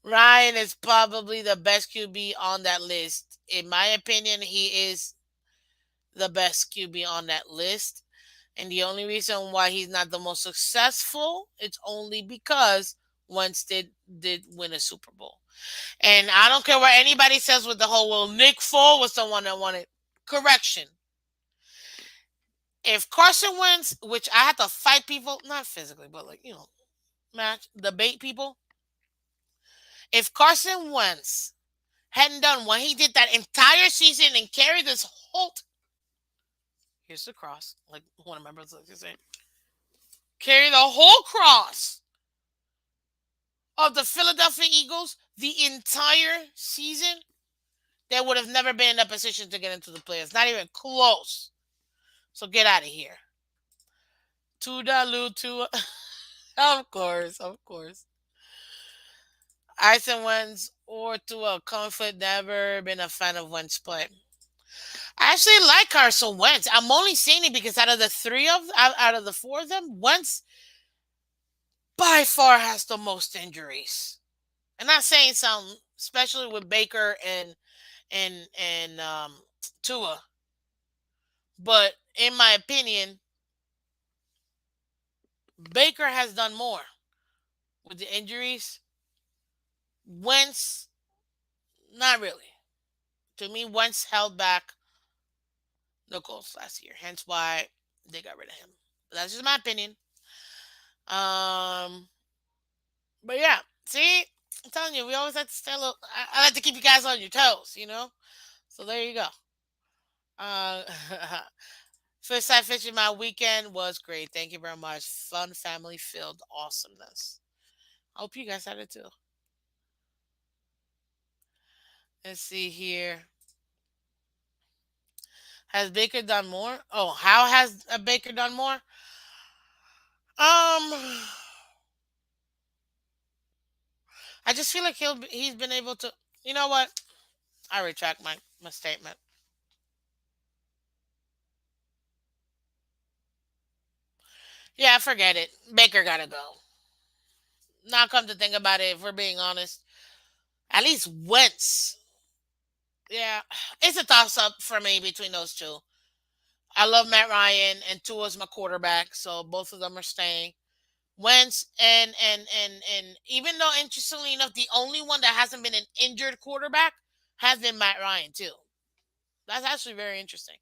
Ryan is probably the best QB on that list. In my opinion, he is the best QB on that list. And the only reason why he's not the most successful, it's only because Wentz did win a Super Bowl. And I don't care what anybody says with the whole, well, Nick Foles was the one that won it. Correction. If Carson Wentz, which I had to fight people, not physically, but like, match, debate people. If Carson Wentz hadn't done what he did that entire season and carried this whole here's the cross, like one of my brothers like to say, carry the whole cross of the Philadelphia Eagles the entire season, they would have never been in a position to get into the playoffs. Not even close. So get out of here. Tudalu to of course, of course. Ison Wentz or to a comfort, never been a fan of Wentz play. I actually like Carson Wentz. I'm only saying it because out of the four of them, Wentz by far has the most injuries. I'm not saying some, especially with Baker and Tua, but in my opinion, Baker has done more with the injuries. Wentz, not really. To me, Wentz held back the Colts last year, hence why they got rid of him. But that's just my opinion. Um, but yeah, see, I'm telling you, we always have to stay a little. I like to keep you guys on your toes, you know. So there you go. Uh, First time fishing my weekend was great. Thank you very much. Fun, family filled awesomeness. I hope you guys had it too. Let's see here. Has Baker done more? Oh, how has Baker done more? Um, I just feel like he's been able to. You know what? I retract my statement. Yeah, forget it. Baker gotta go. Now, come to think about it, if we're being honest, at least Wentz. Yeah, it's a toss up for me between those two. I love Matt Ryan and Tua's my quarterback, so both of them are staying. Wentz and even though interestingly enough, the only one that hasn't been an injured quarterback has been Matt Ryan too. That's actually very interesting.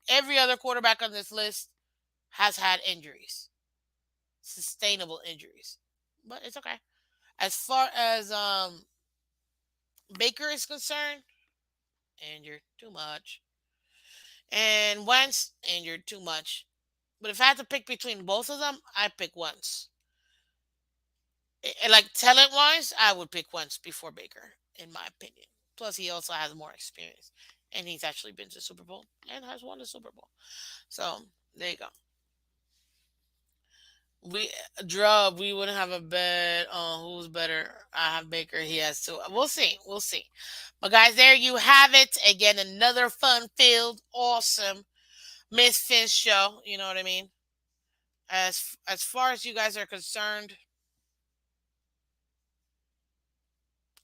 Every other quarterback on this list has had injuries, sustainable injuries, but it's okay. As far as Baker is concerned, injured too much, and Wentz injured too much. But if I had to pick between both of them, I pick Wentz. Like talent wise, I would pick Wentz before Baker, in my opinion. Plus, he also has more experience, and he's actually been to Super Bowl and has won the Super Bowl. So there you go. We Drub, we wouldn't have a bet on who's better. I have Baker. He has two. We'll see. We'll see. But guys, there you have it. Again, another fun-filled, awesome Miss Finn show. You know what I mean? As far as you guys are concerned,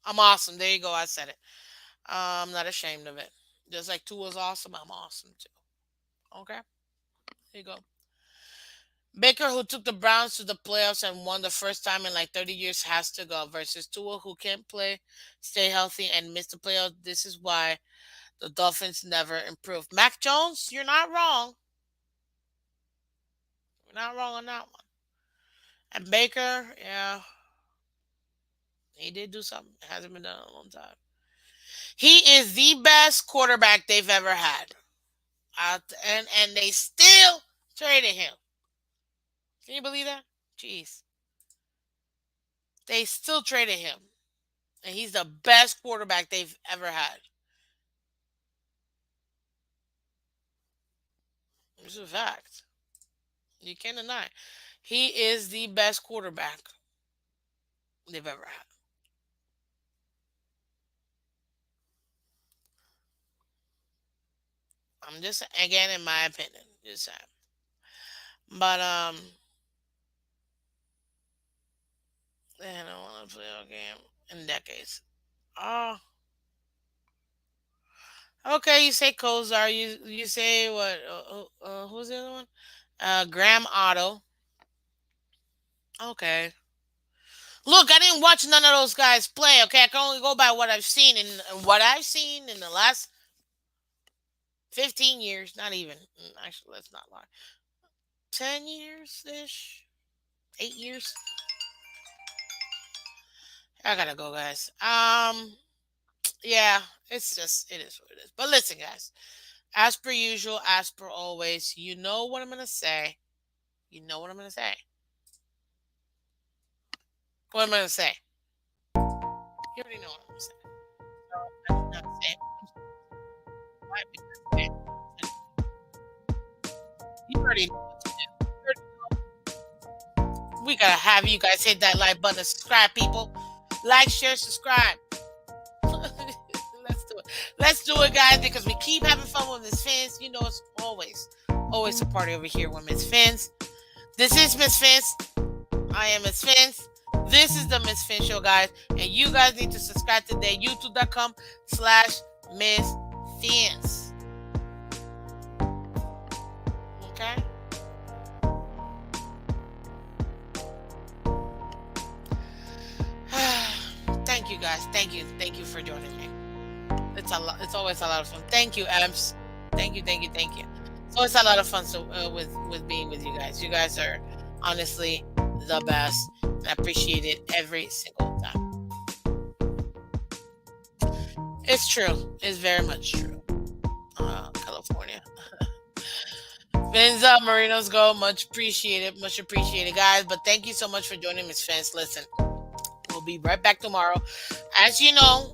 I'm awesome. There you go. I said it. I'm not ashamed of it. Just like two was awesome, I'm awesome too. Okay, there you go. Baker, who took the Browns to the playoffs and won the first time in like 30 years, has to go. Versus Tua, who can't play, stay healthy, and miss the playoffs. This is why the Dolphins never improved. Mac Jones, you're not wrong. You're not wrong on that one. And Baker, yeah, he did do something. It hasn't been done in a long time. He is the best quarterback they've ever had. And they still traded him. Can you believe that? Jeez. They still traded him. And he's the best quarterback they've ever had. It's a fact. You can't deny it. He is the best quarterback they've ever had. I'm just again in my opinion. Just saying. But I don't want to play a game in decades. Oh, okay. You say Kozar. You say what? Who's the other one? Graham Otto. Okay. Look, I didn't watch none of those guys play. Okay, I can only go by what I've seen, and what I've seen in the last 15 years. Not even. Actually, let's not lie. 10 years ish. 8 years. I gotta go, guys. Yeah, it's just it is what it is. But listen, guys. As per usual, as per always, you know what I'm gonna say. You know what I'm gonna say. What am I gonna say? You already know what I'm gonna say. So I'm not saying why because you already know what to do. You already know. We gotta have you guys hit that like button, subscribe, people. Like, share, subscribe. Let's do it. Let's do it, guys, because we keep having fun with Miss Fins. You know, it's always a party over here with Miss Fins. This is Miss Fins. I am Miss Fins. This is the Miss Fin Show, guys. And you guys need to subscribe today. YouTube.com/Miss Fins. Okay? Thank you, guys. Thank you. Thank you for joining me. It's a lot. It's always a lot of fun. Thank you, Abs. Thank you. Thank you. Thank you. It's always a lot of fun with being with you guys. You guys are honestly the best. And I appreciate it every single time. It's true. It's very much true. California. Fins up, Marinos go. Much appreciated. Much appreciated, guys. But thank you so much for joining Miss Fins. Listen, we'll be right back tomorrow. As you know,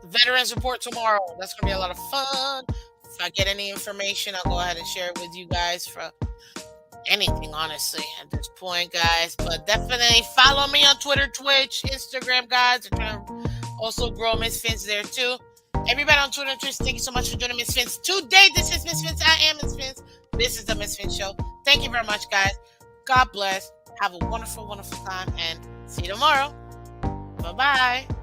Veterans Report tomorrow. That's going to be a lot of fun. If I get any information, I'll go ahead and share it with you guys for anything, honestly, at this point, guys. But definitely follow me on Twitter, Twitch, Instagram, guys. I'm trying to also grow Miss Fins there, too. Everybody on Twitter and Twitch, thank you so much for joining Miss Fins. Today, this is Miss Fins. I am Miss Fins. This is the Miss Fins Show. Thank you very much, guys. God bless. Have a wonderful, wonderful time and see you tomorrow. Bye bye.